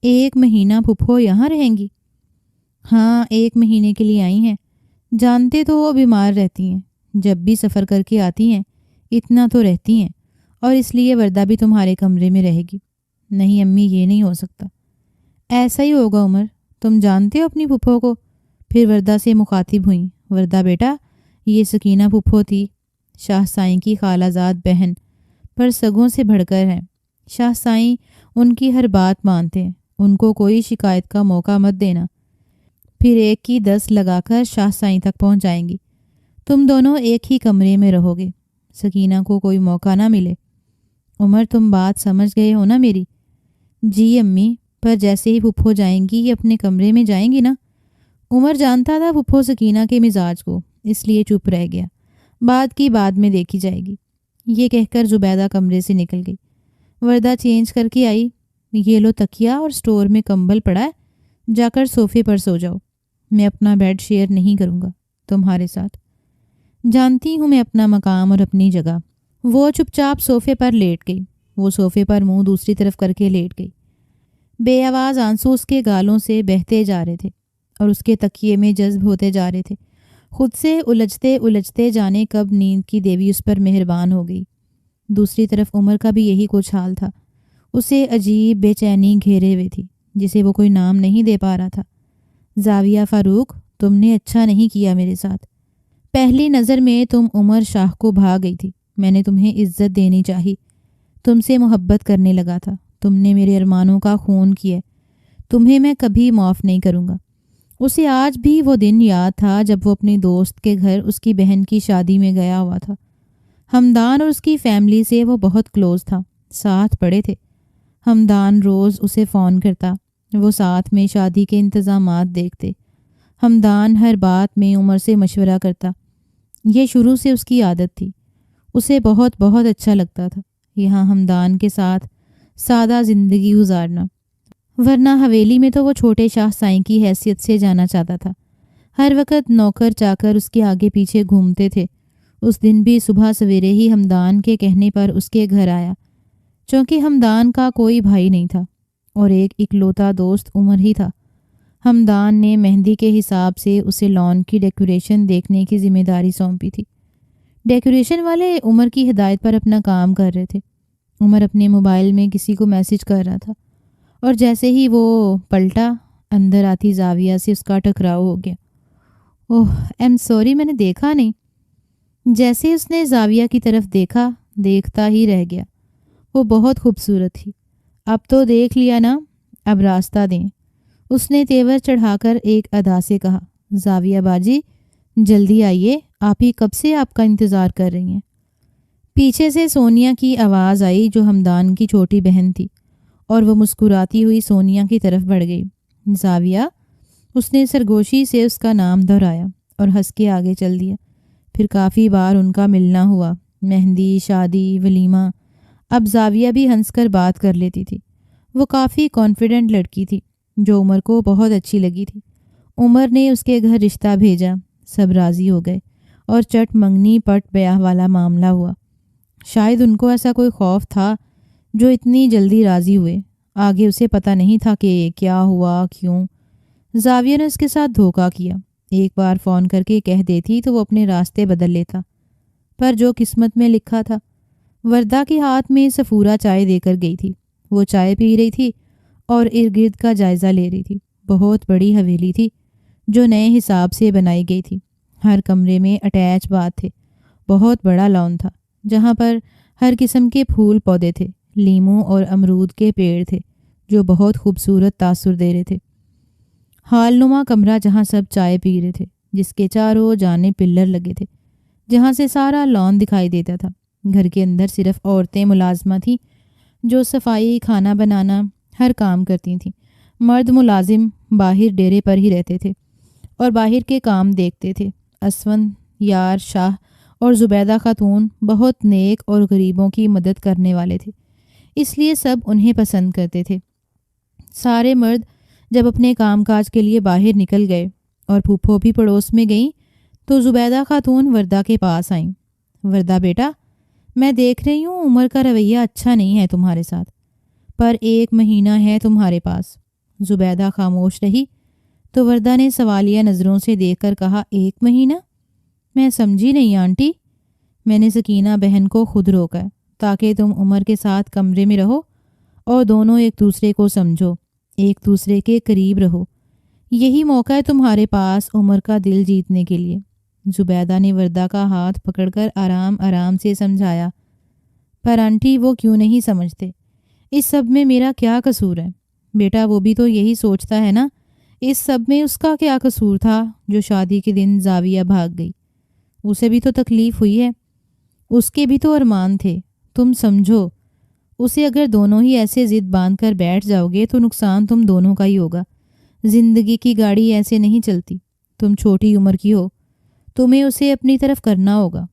1 مہینہ پھپھو یہاں رہیں گی؟ ہاں، 1 مہینے کے لیے آئی ہیں۔ جانتے تو وہ بیمار رہتی ہیں، جب بھی سفر کر کے آتی ہیں اتنا تو رہتی ہیں، اور اس لیے وردہ بھی تمہارے کمرے میں رہے گی۔ نہیں امی، یہ نہیں ہو سکتا۔ ایسا ہی ہوگا عمر، تم جانتے ہو اپنی پھپھو کو۔ پھر وردہ سے مخاطب ہوئیں۔ وردہ بیٹا، یہ سکینہ پھپھو تھی، شاہ سائیں کی خالہ زاد بہن، پر سگوں سے بڑھ کر ہیں۔ شاہ سائیں ان کی ہر بات مانتے ہیں، ان کو کوئی شکایت کا موقع مت دینا، پھر 1 کی 10 لگا کر شاہ سائیں تک پہنچ جائیں گی۔ تم دونوں ایک ہی کمرے میں رہو گے، سکینہ کو کوئی موقع نہ ملے۔ عمر تم بات سمجھ گئے ہو نا میری؟ جی امی، پر جیسے ہی پھپھو جائیں گی یہ اپنے کمرے میں جائیں گی نا؟ عمر جانتا تھا پھپھو سکینہ کے مزاج کو، اس لیے چپ رہ گیا۔ بات کی بعد میں دیکھی جائے گی، یہ کہہ کر زبیدہ کمرے سے نکل گئی۔ وردہ چینج کر کے آئی۔ یہ لو تکیا اور سٹور میں کمبل پڑا ہے، جا کر صوفے پر سو جاؤ۔ میں اپنا بیڈ شیئر نہیں کروں گا تمہارے ساتھ، جانتی ہوں میں اپنا مقام اور اپنی جگہ۔ وہ چپ چاپ صوفے پر لیٹ گئی۔ وہ صوفے پر منہ دوسری طرف کر کے لیٹ گئی۔ بے آواز آنسو اس کے گالوں سے بہتے جا رہے تھے اور اس کے تکیے میں جذب ہوتے جا رہے تھے، خود سے الجھتے جانے کب نیند کی دیوی اس پر مہربان ہو گئی۔ دوسری طرف عمر کا بھی یہی کچھ حال تھا، اسے عجیب بے چینی گھیرے ہوئے تھی، جسے وہ کوئی نام نہیں دے پا رہا تھا۔ زاویہ فاروق، تم نے اچھا نہیں کیا میرے ساتھ۔ پہلی نظر میں تم عمر شاہ کو بھا گئی تھی۔ میں نے تمہیں عزت دینی چاہی، تم سے محبت کرنے لگا تھا۔ تم نے میرے ارمانوں کا خون کیا، تمہیں میں کبھی معاف نہیں کروں گا۔ اسے آج بھی وہ دن یاد تھا جب وہ اپنے دوست کے گھر اس کی بہن کی شادی میں گیا ہوا تھا۔ ہمدان اور اس کی فیملی سے وہ بہت کلوز تھا، ساتھ پڑھے تھے۔ ہمدان روز اسے فون کرتا، وہ ساتھ میں شادی کے انتظامات دیکھتے۔ ہمدان ہر بات میں عمر سے مشورہ کرتا، یہ شروع سے اس کی عادت تھی۔ اسے بہت بہت اچھا لگتا تھا یہاں ہمدان کے ساتھ سادہ زندگی گزارنا، ورنہ حویلی میں تو وہ چھوٹے شاہ سائیں کی حیثیت سے جانا چاہتا تھا۔ ہر وقت نوکر چاکر اس کے آگے پیچھے گھومتے تھے۔ اس دن بھی صبح سویرے ہی ہمدان کے کہنے پر اس کے گھر آیا، چونکہ ہمدان کا کوئی بھائی نہیں تھا اور ایک اکلوتا دوست عمر ہی تھا۔ ہمدان نے مہندی کے حساب سے اسے لان کی ڈیکوریشن دیکھنے کی ذمہ داری سونپی تھی۔ ڈیکوریشن والے عمر کی ہدایت پر اپنا کام کر رہے تھے۔ عمر اپنے موبائل میں کسی کو میسج کر رہا تھا اور جیسے ہی وہ پلٹا، اندر آتی زاویہ سے اس کا ٹکراؤ ہو گیا۔ اوہ ایم سوری، میں نے دیکھا نہیں۔ جیسے اس نے زاویہ کی طرف دیکھا، دیکھتا ہی رہ گیا۔ وہ بہت خوبصورت تھی۔ اب تو دیکھ لیا نا، اب راستہ دیں، اس نے تیور چڑھا کر ایک ادا سے کہا۔ زاویہ باجی جلدی آئیے، آپ ہی کب سے آپ کا انتظار کر رہی ہیں۔ پیچھے سے سونیا کی آواز آئی جو ہمدان کی چھوٹی بہن تھی، اور وہ مسکراتی ہوئی سونیا کی طرف بڑھ گئی۔ زاویہ، اس نے سرگوشی سے اس کا نام دہرایا اور ہنس کے آگے چل دیا۔ پھر کافی بار ان کا ملنا ہوا، مہندی، شادی، ولیمہ۔ اب زاویہ بھی ہنس کر بات کر لیتی تھی۔ وہ کافی کانفیڈنٹ لڑکی تھی جو عمر کو بہت اچھی لگی تھی۔ عمر نے اس کے گھر رشتہ بھیجا، سب راضی ہو گئے اور چٹ منگنی پٹ بیاہ والا معاملہ ہوا۔ شاید ان کو ایسا کوئی خوف تھا جو اتنی جلدی راضی ہوئے، آگے اسے پتہ نہیں تھا کہ کیا ہوا، کیوں۔ زاویہ نے اس کے ساتھ دھوکہ کیا۔ ایک بار فون کر کے کہہ دیتی تو وہ اپنے راستے بدل لیتا، پر جو قسمت میں لکھا تھا۔ وردہ کے ہاتھ میں سفورہ چائے دے کر گئی تھی۔ وہ چائے پی رہی تھی اور ارد گرد کا جائزہ لے رہی تھی۔ بہت بڑی حویلی تھی جو نئے حساب سے بنائی گئی تھی۔ ہر کمرے میں اٹیچ باتھ تھے۔ بہت بڑا لان تھا جہاں پر ہر قسم کے پھول پودے تھے۔ لیموں اور امرود کے پیڑ تھے جو بہت خوبصورت تاثر دے رہے تھے۔ ہال نما کمرہ جہاں سب چائے پی رہے تھے، جس کے چاروں جانب پلر لگے تھے جہاں سے سارا لان دکھائی دیتا تھا۔ گھر کے اندر صرف عورتیں ملازمہ تھیں جو صفائی، کھانا بنانا، ہر کام کرتی تھیں۔ مرد ملازم باہر ڈیرے پر ہی رہتے تھے اور باہر کے کام دیکھتے تھے۔ اسون، یار شاہ اور زبیدہ خاتون بہت نیک اور غریبوں کی مدد کرنے والے تھے، اس لیے سب انہیں پسند کرتے تھے۔ سارے مرد جب اپنے کام کاج کے لیے باہر نکل گئے اور پھوپھو بھی پڑوس میں گئیں تو زبیدہ خاتون وردہ کے پاس آئیں۔ وردہ بیٹا، میں دیکھ رہی ہوں عمر کا رویہ اچھا نہیں ہے تمہارے ساتھ، پر 1 مہینہ ہے تمہارے پاس۔ زبیدہ خاموش رہی تو وردہ نے سوالیہ نظروں سے دیکھ کر کہا، 1 مہینہ؟ میں سمجھی نہیں آنٹی۔ میں نے سکینہ بہن کو خود روکا ہے تاکہ تم عمر کے ساتھ کمرے میں رہو اور دونوں ایک دوسرے کو سمجھو، ایک دوسرے کے قریب رہو۔ یہی موقع ہے تمہارے پاس عمر کا دل جیتنے کے لیے۔ زبیدہ نے وردہ کا ہاتھ پکڑ کر آرام آرام سے سمجھایا، پر آنٹی وہ کیوں نہیں سمجھتے؟ اس سب میں میرا کیا قصور ہے؟ بیٹا وہ بھی تو یہی سوچتا ہے نا، اس سب میں اس کا کیا قصور تھا جو شادی کے دن زاویہ بھاگ گئی؟ اسے بھی تو تکلیف ہوئی ہے، اس کے بھی تو ارمان تھے۔ تم سمجھو اسے، اگر دونوں ہی ایسے ضد باندھ کر بیٹھ جاؤ گے تو نقصان تم دونوں کا ہی ہوگا۔ زندگی کی گاڑی ایسے نہیں چلتی۔ تم چھوٹی عمر کی ہو، تمہیں اسے اپنی طرف کرنا ہوگا۔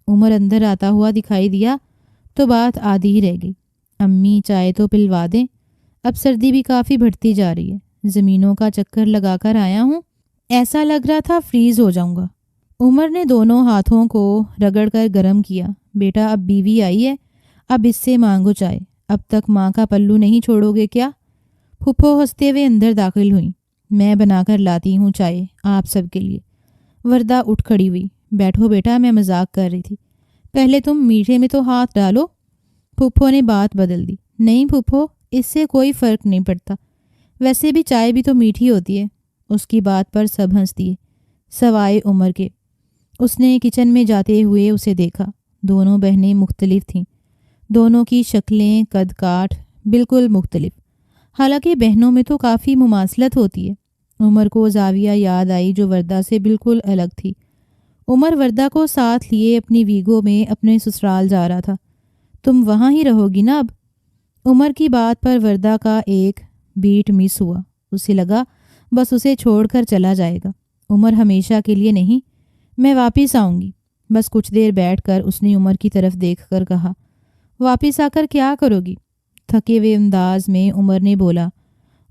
عمر اندر آتا ہوا دکھائی دیا تو بات آدھی ہی رہ گئی۔ امی چائے تو پلوا دیں، اب سردی بھی کافی بڑھتی جا رہی ہے۔ زمینوں کا چکر لگا کر آیا ہوں، ایسا لگ رہا تھا فریز ہو جاؤں گا۔ عمر نے دونوں ہاتھوں کو رگڑ کر گرم کیا۔ بیٹا اب بیوی آئی ہے، اب اس سے مانگو چائے۔ اب تک ماں کا پلو نہیں چھوڑو گے کیا؟ پھپھو ہنستے ہوئے اندر داخل ہوئیں۔ میں بنا کر لاتی ہوں چائے آپ سب کے لیے۔ وردہ اٹھ کھڑی ہوئی۔ بیٹھو بیٹا، میں مذاق کر رہی تھی، پہلے تم میٹھے میں تو ہاتھ ڈالو۔ پھپھو نے بات بدل دی۔ نہیں پھپھو، اس سے کوئی فرق نہیں پڑتا، ویسے بھی چائے بھی تو میٹھی ہوتی ہے۔ اس کی بات پر سب ہنس دیے سوائے عمر کے۔ اس نے کچن میں جاتے ہوئے اسے دیکھا۔ دونوں بہنیں مختلف تھیں، دونوں کی شکلیں قد کاٹ بالکل مختلف، حالانکہ بہنوں میں تو کافی مماثلت ہوتی ہے۔ عمر کو زاویہ یاد آئی جو وردہ سے بالکل الگ تھی۔ عمر وردہ کو ساتھ لیے اپنی ویگو میں اپنے سسرال جا رہا تھا۔ تم وہاں ہی رہو گی نا اب؟ عمر کی بات پر وردہ کا ایک بیٹ مس ہوا۔ اسے لگا بس اسے چھوڑ کر چلا جائے گا۔ عمر ہمیشہ کے لیے نہیں، میں واپس آؤں گی۔ بس کچھ دیر بیٹھ کر اس نے عمر کی طرف دیکھ کر کہا، واپس آ کر کیا کرو گی؟ تھکے ہوئے انداز میں عمر نے بولا،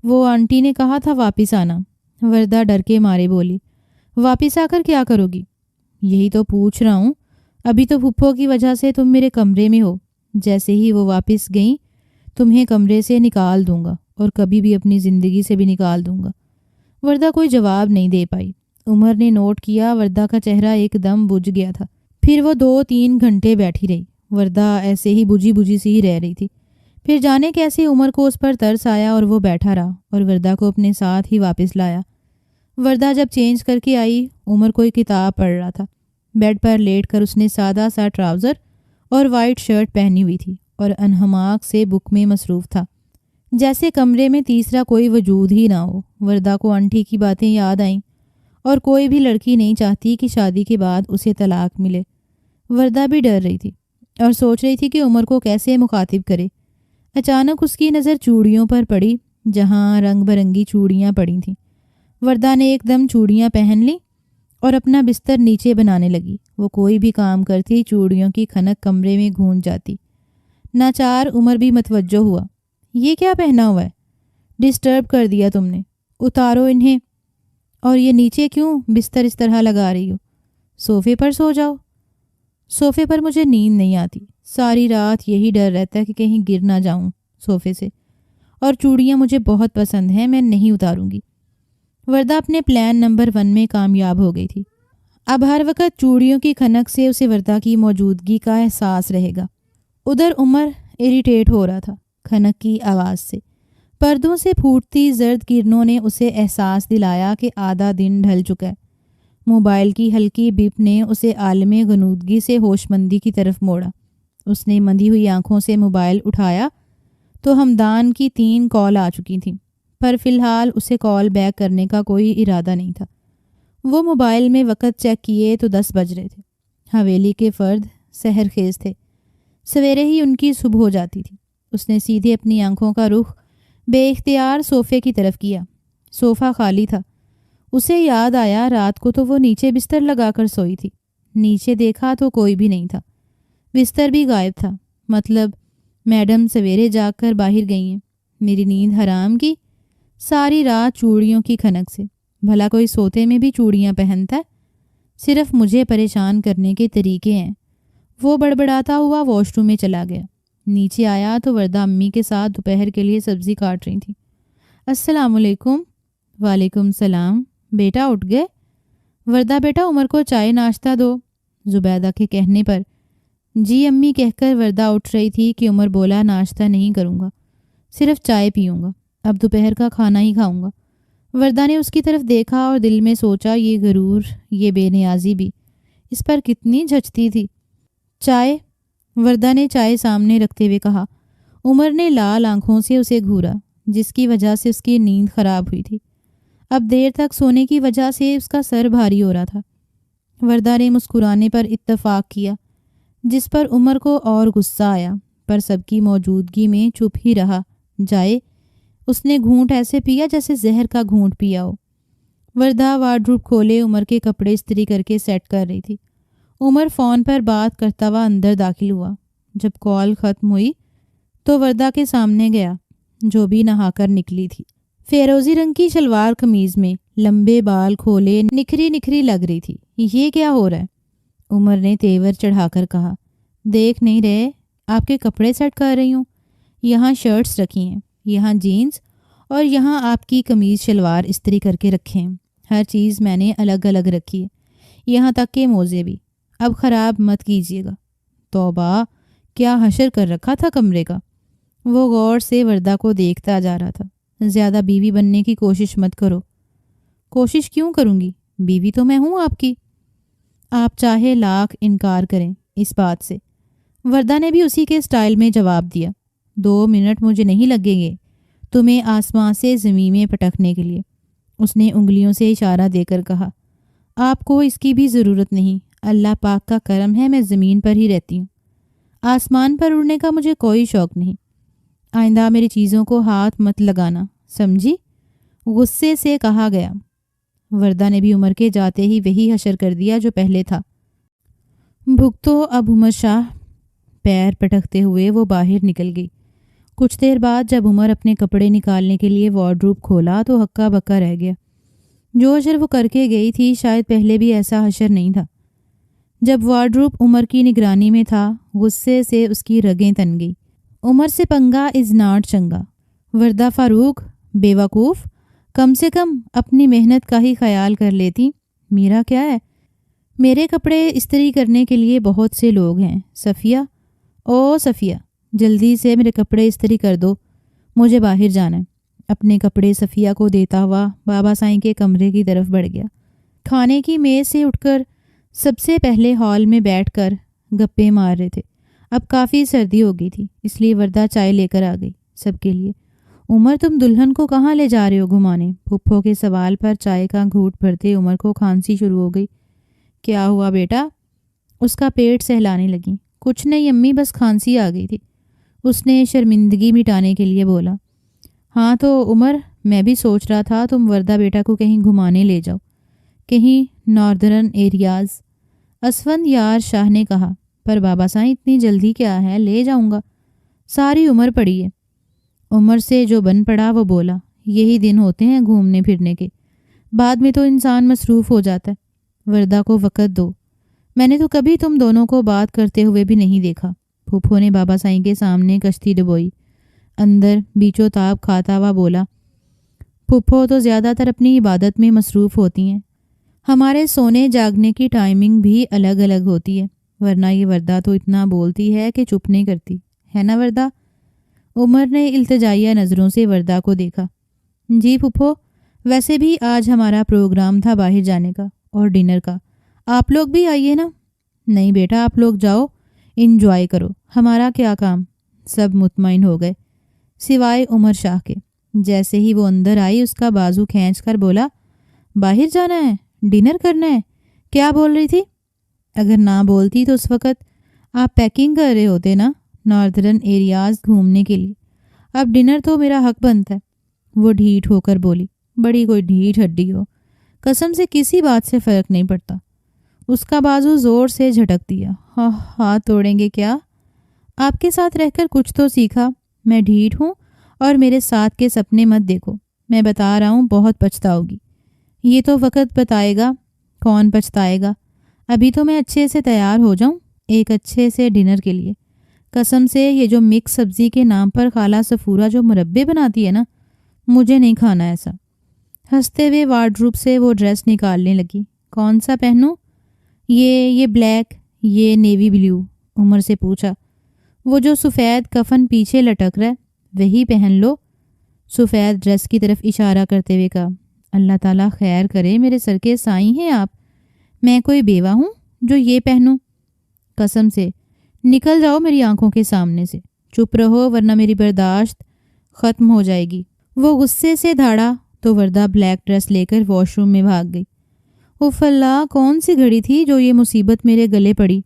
وہ آنٹی نے کہا تھا واپس آنا۔ وردہ ڈر کے مارے بولی، واپس آ کر کیا کرو گی؟ یہی تو پوچھ رہا ہوں، ابھی تو پھپھو کی وجہ سے تم میرے کمرے میں ہو، جیسے ہی وہ واپس گئیں تمہیں کمرے سے نکال دوں گا، اور کبھی بھی اپنی زندگی سے بھی نکال دوں گا۔ وردہ کوئی جواب نہیں دے پائی۔ عمر نے نوٹ کیا وردہ کا چہرہ ایک دم بجھ گیا تھا۔ پھر وہ 2-3 گھنٹے بیٹھی رہی۔ وردہ ایسے ہی بجھی بجھی سی ہی رہ رہی تھی۔ پھر جانے کیسے عمر کو اس پر ترس آیا اور وہ بیٹھا رہا اور وردہ کو اپنے ساتھ ہی واپس لایا۔ وردہ جب چینج کر کے آئی، عمر کوئی کتاب پڑھ رہا تھا۔ بیڈ پر لیٹ کر اس نے سادہ سا ٹراؤزر اور وائٹ شرٹ پہنی ہوئی تھی اور انہماک سے بک میں مصروف تھا، جیسے کمرے میں تیسرا کوئی وجود ہی نہ ہو۔ وردہ کو آنٹی کی باتیں یاد آئیں، اور کوئی بھی لڑکی نہیں چاہتی کہ شادی کے بعد اسے طلاق ملے۔ وردہ بھی ڈر رہی تھی اور سوچ رہی تھی کہ عمر کو کیسے مخاطب کرے۔ اچانک اس کی نظر چوڑیوں پر پڑی، جہاں رنگ برنگی چوڑیاں پڑی تھیں۔ وردہ نے ایک دم چوڑیاں پہن لی اور اپنا بستر نیچے بنانے لگی۔ وہ کوئی بھی کام کرتی چوڑیوں کی کھنک کمرے میں گونج جاتی۔ ناچار عمر بھی متوجہ ہوا۔ یہ کیا پہنا ہوا ہے؟ ڈسٹرب کر دیا تم نے، اتارو انہیں۔ اور یہ نیچے کیوں بستر اس طرح لگا رہی ہو؟ صوفے پر سو جاؤ۔ صوفے پر مجھے نیند نہیں آتی، ساری رات یہی ڈر رہتا ہے کہ کہیں گر نہ جاؤں صوفے سے، اور چوڑیاں مجھے بہت پسند ہیں، میں نہیں اتاروں گی۔ وردہ اپنے پلان نمبر 1 میں کامیاب ہو گئی تھی۔ اب ہر وقت چوڑیوں کی کھنک سے اسے وردہ کی موجودگی کا احساس رہے گا۔ ادھر عمر اریٹیٹ ہو رہا تھا کھنک کی آواز سے۔ پردوں سے پھوٹتی زرد کرنوں نے اسے احساس دلایا کہ آدھا دن ڈھل چکا ہے۔ موبائل کی ہلکی بیپ نے اسے عالم غنودگی سے ہوش مندی کی طرف موڑا۔ اس نے مندی ہوئی آنکھوں سے موبائل اٹھایا تو ہمدان کی 3 کال آ چکی تھیں، پر فی الحال اسے کال بیک کرنے کا کوئی ارادہ نہیں تھا۔ وہ موبائل میں وقت چیک کیے تو 10 بج رہے تھے۔ حویلی کے فرد سحر خیز تھے، سویرے ہی ان کی صبح ہو جاتی تھی۔ اس نے سیدھے اپنی آنکھوں کا رخ بے اختیار صوفے کی طرف کیا۔ صوفہ خالی تھا۔ اسے یاد آیا رات کو تو وہ نیچے بستر لگا کر سوئی تھی۔ نیچے دیکھا تو کوئی بھی نہیں تھا، بستر بھی غائب تھا۔ مطلب میڈم سویرے جاگ کر باہر گئی ہیں۔ میری نیند حرام کی، ساری رات چوڑیوں کی کھنک سے۔ بھلا کوئی سوتے میں بھی چوڑیاں پہنتا ہے؟ صرف مجھے پریشان کرنے کے طریقے ہیں۔ وہ بڑبڑاتا ہوا واش روم میں چلا گیا۔ نیچے آیا تو وردہ امی کے ساتھ دوپہر کے لیے سبزی کاٹ رہی تھیں۔ السلام علیکم۔ وعلیکم السلام۔ بیٹا اٹھ گئے؟ وردہ بیٹا عمر کو چائے ناشتہ دو، زبیدہ کے کہنے پر جی امی کہہ کر وردہ اٹھ رہی تھی کہ عمر بولا ناشتہ نہیں کروں گا، صرف چائے پیوں گا، اب دوپہر کا کھانا ہی کھاؤں گا۔ وردہ نے اس کی طرف دیکھا اور دل میں سوچا یہ غرور، یہ بے نیازی بھی اس پر کتنی جھچتی تھی۔ چائے؟ وردہ نے چائے سامنے رکھتے ہوئے کہا۔ عمر نے لال آنکھوں سے اسے گھورا، جس کی وجہ سے اس کی نیند خراب ہوئی تھی۔ اب دیر تک سونے کی وجہ سے اس کا سر بھاری ہو رہا تھا۔ وردہ نے مسکرانے پر اتفاق کیا، جس پر عمر کو اور غصہ آیا، پر سب کی موجودگی میں چپ ہی رہا جائے۔ اس نے گھونٹ ایسے پیا جیسے زہر کا گھونٹ پیا ہو۔ وردہ وارڈروب کھولے عمر کے کپڑے استری کر کے سیٹ کر رہی تھی۔ عمر فون پر بات کرتا ہوا اندر داخل ہوا۔ جب کال ختم ہوئی تو وردہ کے سامنے گیا، جو بھی نہا کر نکلی تھی۔ فیروزی رنگ کی شلوار قمیض میں لمبے بال کھولے نکھری نکھری لگ رہی تھی۔ یہ کیا ہو رہا ہے؟ عمر نے تیور چڑھا کر کہا۔ دیکھ نہیں رہے آپ کے کپڑے سیٹ کر رہی ہوں، یہاں شرٹس رکھی ہیں، یہاں جینز، اور یہاں آپ کی قمیض شلوار استری کر کے رکھے ہیں۔ ہر چیز میں نے الگ الگ رکھی ہے، یہاں تک کہ موزے بھی۔ اب خراب مت کیجیے گا۔ توبہ، کیا حشر کر رکھا تھا کمرے کا۔ وہ غور سے وردہ کو دیکھتا جا رہا تھا۔ زیادہ بیوی بننے کی کوشش مت کرو۔ کوشش کیوں کروں گی؟ بیوی تو میں ہوں آپ کی۔ آپ چاہے لاکھ انکار کریں اس بات سے۔ وردہ نے بھی اسی کے سٹائل میں جواب دیا۔ 2 منٹ مجھے نہیں لگیں گے تمہیں آسمان سے زمین میں پٹکنے کے لیے۔ اس نے انگلیوں سے اشارہ دے کر کہا، آپ کو اس کی بھی ضرورت نہیں، اللہ پاک کا کرم ہے میں زمین پر ہی رہتی ہوں، آسمان پر اڑنے کا مجھے کوئی شوق نہیں۔ آئندہ میری چیزوں کو ہاتھ مت لگانا، سمجھی؟ غصے سے کہا گیا۔ وردہ نے بھی عمر کے جاتے ہی وہی حشر کر دیا جو پہلے تھا۔ بھگتو اب عمر شاہ، پیر پٹکتے ہوئے وہ باہر نکل گئی۔ کچھ دیر بعد جب عمر اپنے کپڑے نکالنے کے لیے وارڈروب کھولا تو ہکا بکا رہ گیا۔ جو حشر وہ کر کے گئی تھی شاید پہلے بھی ایسا حشر نہیں تھا۔ جب وارڈروب عمر کی نگرانی میں تھا، غصے سے اس کی رگیں تن گئی۔ عمر سے پنگا از ناٹ چنگا۔ وردہ فاروق، بے وقوف، کم سے کم اپنی محنت کا ہی خیال کر لیتی۔ میرا کیا ہے؟ میرے کپڑے استری کرنے کے لیے بہت سے لوگ ہیں۔ صفیہ، او صفیہ، جلدی سے میرے کپڑے استری کر دو، مجھے باہر جانا ہے۔ اپنے کپڑے صفیہ کو دیتا ہوا بابا سائیں کے کمرے کی طرف بڑھ گیا۔ کھانے کی میز سے اٹھ کر سب سے پہلے ہال میں بیٹھ کر گپے مار رہے تھے۔ اب کافی سردی ہو گئی تھی، اس لیے وردہ چائے لے کر آ گئی سب کے لیے۔ عمر، تم دلہن کو کہاں لے جا رہے ہو گھمانے؟ پھپھو کے سوال پر چائے کا گھونٹ بھرتے عمر کو کھانسی شروع ہو گئی۔ کیا ہوا بیٹا؟ اس کا پیٹ سہلانے لگی۔ کچھ نہیں امی، بس کھانسی آ گئی تھی، اس نے شرمندگی مٹانے کے لیے بولا۔ ہاں تو عمر، میں بھی سوچ رہا تھا تم وردہ بیٹا کو کہیں گھمانے لے جاؤ، کہیں ناردرن ایریاز۔ اسفند یار شاہ نے کہا، پر بابا سائیں اتنی جلدی کیا ہے، لے جاؤں گا، ساری عمر پڑی ہے۔ عمر سے جو بن پڑا وہ بولا، یہی دن ہوتے ہیں گھومنے پھرنے کے، بعد میں تو انسان مصروف ہو جاتا ہے۔ وردہ کو وقت دو، میں نے تو کبھی تم دونوں کو بات کرتے ہوئے بھی نہیں دیکھا۔ پھوپھو نے بابا سائیں کے سامنے کشتی ڈبوئی، اندر بیچو تاب کھاتا ہوا بولا، پھوپھو تو زیادہ تر اپنی عبادت میں مصروف ہوتی ہیں، ہمارے سونے جاگنے کی ٹائمنگ بھی الگ الگ ہوتی ہے، ورنہ یہ وردہ تو اتنا بولتی ہے کہ چپ نہیں کرتی، ہے نا وردہ؟ عمر نے التجائیہ نظروں سے وردہ کو دیکھا۔ جی پھوپھو، ویسے بھی آج ہمارا پروگرام تھا باہر جانے کا اور ڈنر کا، آپ لوگ بھی آئیے نا۔ نہیں بیٹا، آپ لوگ جاؤ، انجوائے کرو، ہمارا کیا کام۔ سب مطمئن ہو گئے سوائے عمر شاہ کے۔ جیسے ہی وہ اندر آئی اس کا بازو کھینچ کر بولا، باہر جانا ہے، ڈنر کرنا ہے، کیا بول رہی تھی؟ اگر نہ بولتی تو اس وقت آپ پیکنگ کر رہے ہوتے نا ناردرن ایریاز گھومنے کے لیے، اب ڈنر تو میرا حق بنتا ہے۔ وہ ڈھیٹ ہو کر بولی، بڑی کوئی ڈھیٹ ہڈی ہو، قسم سے کسی بات سے فرق نہیں پڑتا۔ اس کا بازو زور سے جھٹک دیا۔ ہاں، ہاتھ توڑیں گے کیا؟ آپ کے ساتھ رہ کر کچھ تو سیکھا، میں ڈھیٹ ہوں اور میرے ساتھ کے سپنے مت دیکھو، میں بتا رہا ہوں بہت پچھتاؤ گی۔ یہ تو وقت بتائے گا کون پچھتائے گا، ابھی تو میں اچھے سے تیار ہو جاؤں ایک اچھے سے ڈنر کے لیے۔ قسم سے یہ جو مکس سبزی کے نام پر خالہ صفورہ جو مربے بناتی ہے نا، مجھے نہیں کھانا ایسا۔ ہنستے ہوئے وارڈروب سے وہ ڈریس نکالنے لگی۔ کون سا پہنوں؟ یہ بلیک، یہ نیوی بلیو؟ عمر سے پوچھا۔ وہ جو سفید کفن پیچھے لٹک رہا ہے وہی پہن لو، سفید ڈریس کی طرف اشارہ کرتے ہوئے کہا۔ اللہ تعالیٰ خیر کرے، میرے سر کے سائیں ہیں آپ، میں کوئی بیوہ ہوں جو یہ پہنوں؟ قسم سے نکل جاؤ میری آنکھوں کے سامنے سے، چپ رہو ورنہ میری برداشت ختم ہو جائے گی۔ وہ غصے سے دھاڑا تو وردہ بلیک ڈریس لے کر واش روم میں بھاگ گئی۔ اف اللہ، کون سی گھڑی تھی جو یہ مصیبت میرے گلے پڑی؟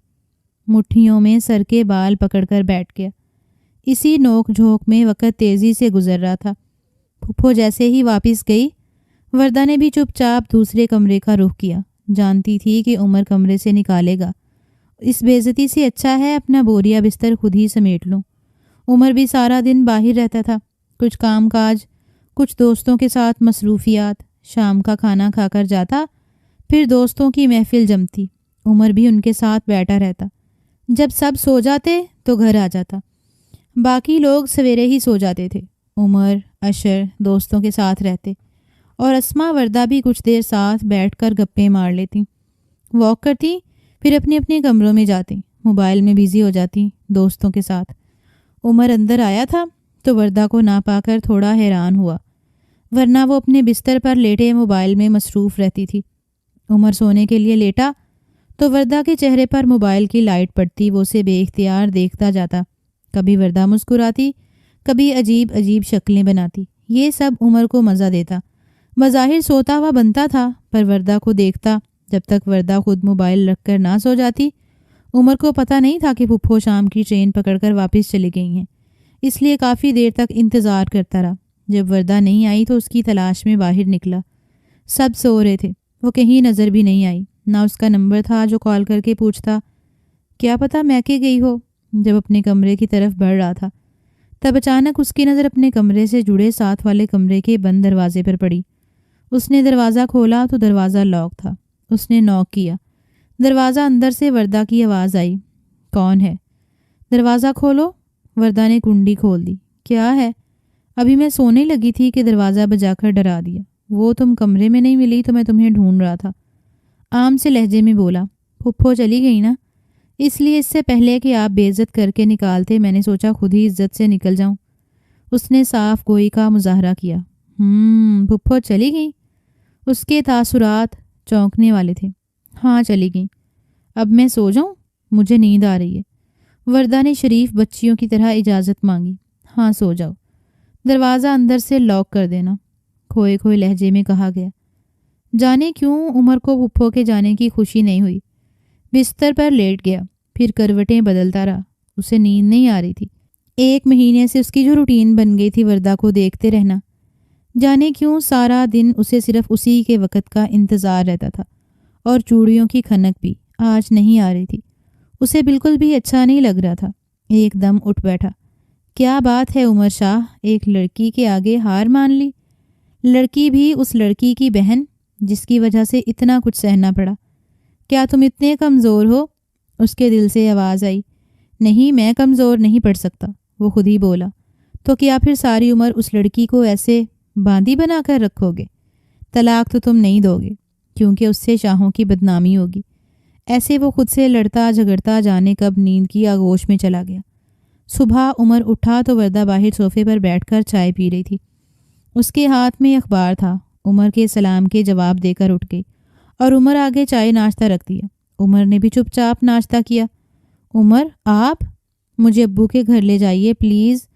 مٹھیوں میں سر کے بال پکڑ کر بیٹھ گیا۔ اسی نوک جھونک میں وقت تیزی سے گزر رہا تھا۔ پھپھو جیسے ہی واپس گئی، وردہ نے بھی چپ چاپ دوسرے کمرے کا رخ کیا، جانتی تھی کہ عمر کمرے سے نکالے گا، اس بے عزتی سے اچھا ہے اپنا بوریا بستر خود ہی سمیٹ لوں۔ عمر بھی سارا دن باہر رہتا تھا، کچھ کام کاج، کچھ دوستوں کے ساتھ مصروفیات، شام کا کھانا کھا کر جاتا، پھر دوستوں کی محفل جمتی، عمر بھی ان کے ساتھ بیٹھا رہتا، جب سب سو جاتے تو گھر آ جاتا، باقی لوگ سویرے ہی سو جاتے تھے، عمر اشر دوستوں کے ساتھ رہتے، اور اسما وردہ بھی کچھ دیر ساتھ بیٹھ کر گپیں مار لیتی، واک کرتی، پھر اپنے اپنے کمروں میں جاتی، موبائل میں بیزی ہو جاتی دوستوں کے ساتھ۔ عمر اندر آیا تھا تو وردہ کو نہ پا کر تھوڑا حیران ہوا، ورنہ وہ اپنے بستر پر لیٹے موبائل میں مصروف رہتی تھی۔ عمر سونے کے لیے لیٹا تو وردہ کے چہرے پر موبائل کی لائٹ پڑتی، وہ اسے بے اختیار دیکھتا جاتا۔ کبھی وردہ مسکراتی، کبھی عجیب عجیب شکلیں بناتی۔ یہ سب عمر کو مزہ دیتا۔ بظاہر سوتا ہوا بنتا تھا، پر وردہ کو دیکھتا۔ جب تک وردہ خود موبائل رکھ کر نہ سو جاتی، عمر کو پتہ نہیں تھا کہ پھپھو شام کی ٹرین پکڑ کر واپس چلی گئی ہیں، اس لیے کافی دیر تک انتظار کرتا رہا۔ جب وردہ نہیں آئی تو اس کی تلاش میں باہر نکلا۔ سب سو رہے تھے، وہ کہیں نظر بھی نہیں آئی، نہ اس کا نمبر تھا جو کال کر کے پوچھتا، کیا پتہ میکے گئی ہو۔ جب اپنے کمرے کی طرف بڑھ رہا تھا، تب اچانک اس کی نظر اپنے کمرے سے جڑے ساتھ والے کمرے کے بند دروازے پر پڑی۔ اس نے دروازہ کھولا تو دروازہ لاک تھا۔ اس نے نوک کیا۔ دروازہ اندر سے وردہ کی آواز آئی، کون ہے؟ دروازہ کھولو۔ وردہ نے کنڈی کھول دی۔ کیا ہے؟ ابھی میں سونے لگی تھی کہ دروازہ بجا کر ڈرا دیا۔ وہ تم کمرے میں نہیں ملی تو میں تمہیں ڈھونڈ رہا تھا۔ عام سے لہجے میں بولا۔ پھپھو چلی گئی نا، اس لیے اس سے پہلے کہ آپ بے عزت کر کے نکالتے میں نے سوچا خود ہی عزت سے نکل جاؤں۔ اس نے صاف گوئی کا مظاہرہ کیا۔ پھپھو چلی گئی؟ اس کے تاثرات چونکنے والے تھے۔ ہاں چلی گئی۔ اب میں سو جاؤں؟ مجھے نیند آ رہی ہے۔ وردہ نے شریف بچیوں کی طرح اجازت مانگی۔ ہاں سو جاؤ، دروازہ اندر سے لاک کر دینا، کھوئے کھوئے لہجے میں کہا گیا۔ جانے کیوں عمر کو پھپھو کے جانے کی خوشی نہیں ہوئی۔ بستر پر لیٹ گیا، پھر کروٹیں بدلتا رہا۔ اسے نیند نہیں آ رہی تھی۔ 1 مہینے سے اس کی جو روٹین بن گئی تھی وردہ کو دیکھتے رہنا، جانے کیوں سارا دن اسے صرف اسی کے وقت کا انتظار رہتا تھا، اور چوڑیوں کی کھنک بھی آج نہیں آ رہی تھی۔ اسے بالکل بھی اچھا نہیں لگ رہا تھا۔ ایک دم اٹھ بیٹھا۔ کیا بات ہے عمر شاہ، ایک لڑکی کے آگے ہار مان لی؟ لڑکی بھی اس لڑکی کی بہن جس کی وجہ سے اتنا کچھ سہنا پڑا۔ کیا تم اتنے کمزور ہو؟ اس کے دل سے آواز آئی۔ نہیں، میں کمزور نہیں پڑ سکتا، وہ خود ہی بولا۔ تو کیا پھر ساری عمر اس لڑکی کو ایسے باندھی بنا کر رکھو گے؟ طلاق تو تم نہیں دو گے، کیونکہ اس سے شاہوں کی بدنامی ہوگی۔ ایسے وہ خود سے لڑتا جھگڑتا جانے کب نیند کی آغوش میں چلا گیا۔ صبح عمر اٹھا تو وردہ باہر صوفے پر بیٹھ کر چائے پی رہی تھی۔ اس کے ہاتھ میں اخبار تھا۔ عمر کے سلام کے جواب دے کر اٹھ گئی اور عمر آگے چائے ناشتہ رکھ دیا۔ عمر نے بھی چپ چاپ ناشتہ کیا۔ عمر، آپ مجھے ابو کے گھر لے جائیے پلیز۔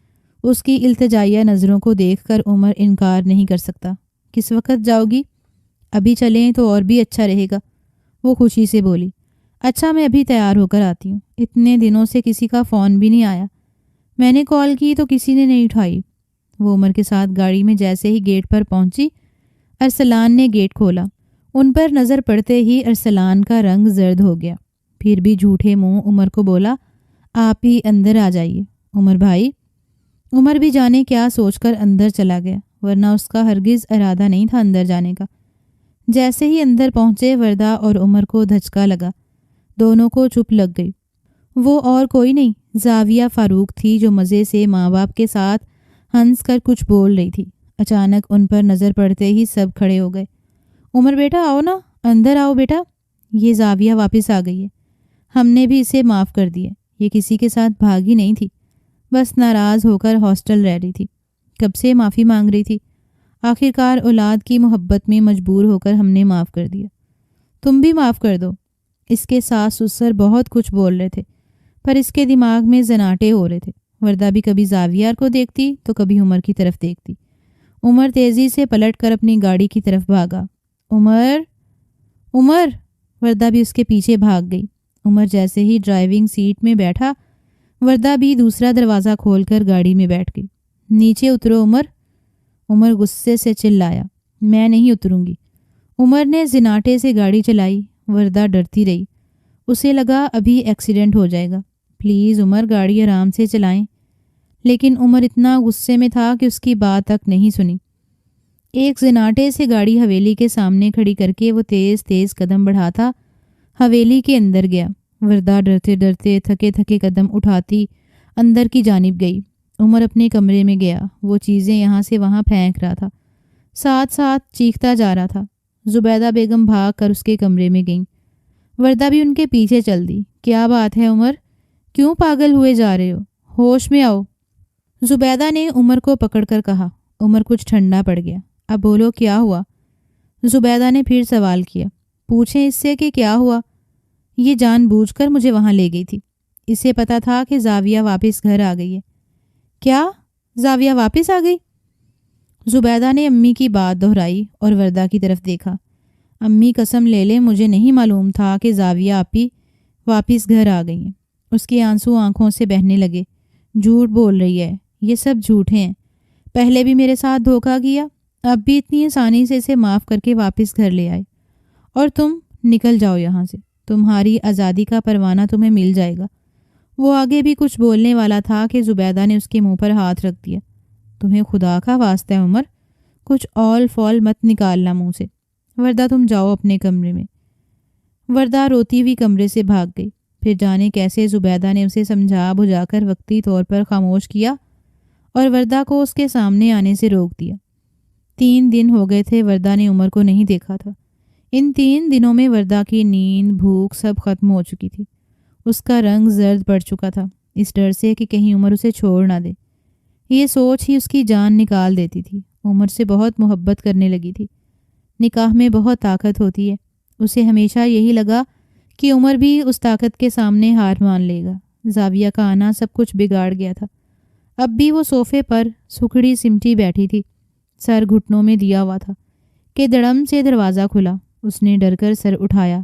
اس کی التجائیہ نظروں کو دیکھ کر عمر انکار نہیں کر سکتا۔ کس وقت جاؤ گی؟ ابھی چلیں تو اور بھی اچھا رہے گا، وہ خوشی سے بولی۔ اچھا، میں ابھی تیار ہو کر آتی ہوں۔ اتنے دنوں سے کسی کا فون بھی نہیں آیا۔ میں نے کال کی تو کسی نے نہیں اٹھائی۔ وہ عمر کے ساتھ گاڑی میں جیسے ہی گیٹ پر پہنچی، ارسلان نے گیٹ کھولا۔ ان پر نظر پڑتے ہی ارسلان کا رنگ زرد ہو گیا۔ پھر بھی جھوٹے منہ عمر کو بولا، آپ ہی اندر آ جائیے عمر بھائی۔ عمر بھی جانے کیا سوچ کر اندر چلا گیا، ورنہ اس کا ہرگز ارادہ نہیں تھا اندر جانے کا۔ جیسے ہی اندر پہنچے وردہ اور عمر کو دھچکا لگا۔ دونوں کو چپ لگ گئی۔ وہ اور کوئی نہیں، زاویہ فاروق تھی، جو مزے سے ماں باپ کے ساتھ ہنس کر کچھ بول رہی تھی۔ اچانک ان پر نظر پڑتے ہی سب کھڑے ہو گئے۔ عمر بیٹا آؤ نا، اندر آؤ بیٹا۔ یہ زاویہ واپس آ گئی ہے، ہم نے بھی اسے معاف کر دیا۔ یہ کسی کے ساتھ بھاگی نہیں تھی، بس ناراض ہو کر ہاسٹل رہ رہی تھی۔ کب سے معافی مانگ رہی تھی۔ آخرکار اولاد کی محبت میں مجبور ہو کر ہم نے معاف کر دیا۔ تم بھی معاف کر دو۔ اس کے ساس سسر بہت کچھ بول رہے تھے، پر اس کے دماغ میں زناٹے ہو رہے تھے۔ وردہ بھی کبھی زاویہ کو دیکھتی تو کبھی عمر کی طرف دیکھتی۔ عمر تیزی سے پلٹ کر اپنی گاڑی کی طرف بھاگا۔ عمر، عمر! وردہ بھی اس کے پیچھے بھاگ گئی۔ عمر جیسے ہی ڈرائیونگ سیٹ میں بیٹھا، وردہ بھی دوسرا دروازہ کھول کر گاڑی میں بیٹھ گئی۔ نیچے اترو عمر! عمر غصے سے چلایا۔ میں نہیں اتروں گی۔ عمر نے زناٹے سے گاڑی چلائی۔ وردہ ڈرتی رہی۔ اسے لگا ابھی ایکسیڈنٹ ہو جائے گا۔ پلیز عمر، گاڑی آرام سے چلائیں۔ لیکن عمر اتنا غصے میں تھا کہ اس کی بات تک نہیں سنی۔ ایک زناٹے سے گاڑی حویلی کے سامنے کھڑی کر کے وہ تیز تیز قدم بڑھاتا حویلی کے اندر گیا۔ وردہ ڈرتے ڈرتے تھکے تھکے قدم اٹھاتی اندر کی جانب گئی۔ عمر اپنے کمرے میں گیا۔ وہ چیزیں یہاں سے وہاں پھینک رہا تھا، ساتھ ساتھ چیختا جا رہا تھا۔ زبیدہ بیگم بھاگ کر اس کے کمرے میں گئیں۔ وردہ بھی ان کے پیچھے چل دی۔ کیا بات ہے عمر، کیوں پاگل ہوئے جا رہے ہو؟ ہوش میں آؤ، زبیدہ نے عمر کو پکڑ کر کہا۔ عمر کچھ ٹھنڈا پڑ گیا۔ اب بولو کیا ہوا؟ زبیدہ نے پھر سوال کیا۔ پوچھیں اس سے کہ کیا ہوا؟ یہ جان بوجھ کر مجھے وہاں لے گئی تھی۔ اسے پتا تھا کہ زاویہ واپس گھر آ گئی ہے۔ کیا؟ زاویہ واپس آ گئی؟ زبیدہ نے امی کی بات دہرائی اور وردہ کی طرف دیکھا۔ امی قسم لے لیں مجھے نہیں معلوم تھا کہ زاویہ آپی واپس گھر آ گئی ہیں۔ اس کے آنسو آنکھوں سے بہنے لگے۔ جھوٹ بول رہی ہے، یہ سب جھوٹے ہیں۔ پہلے بھی میرے ساتھ دھوکہ کیا، اب بھی اتنی آسانی سے اسے معاف کر کے واپس گھر لے آئے۔ اور تم نکل جاؤ یہاں سے، تمہاری آزادی کا پروانہ تمہیں مل جائے گا۔ وہ آگے بھی کچھ بولنے والا تھا کہ زبیدہ نے اس کے منہ پر ہاتھ رکھ دیا۔ تمہیں خدا کا واسطہ ہے عمر، کچھ اول فول مت نکالنا منہ سے، وردہ تم جاؤ اپنے کمرے میں۔ وردہ روتی ہوئی کمرے سے بھاگ گئی۔ پھر جانے کیسے زبیدہ نے اسے سمجھا بجھا کر وقتی طور پر خاموش کیا اور وردہ کو اس کے سامنے آنے سے روک دیا۔ 3 دن ہو گئے تھے وردہ نے عمر کو نہیں دیکھا تھا۔ ان 3 دنوں میں وردہ کی نیند بھوک سب ختم ہو چکی تھی۔ اس کا رنگ زرد پڑ چکا تھا، اس ڈر سے کہ کہیں عمر اسے چھوڑ نہ دے۔ یہ سوچ ہی اس کی جان نکال دیتی تھی۔ عمر سے بہت محبت کرنے لگی تھی۔ نکاح میں بہت طاقت ہوتی ہے۔ اسے ہمیشہ یہی لگا کہ عمر بھی اس طاقت کے سامنے ہار مان لے گا۔ زاویہ کا آنا سب کچھ بگاڑ گیا تھا۔ اب بھی وہ صوفے پر سکھڑی سمٹی بیٹھی تھی، سر گھٹنوں میں دیا ہوا تھا کہ دڑم سے دروازہ کھلا۔ اس نے ڈر کر سر اٹھایا۔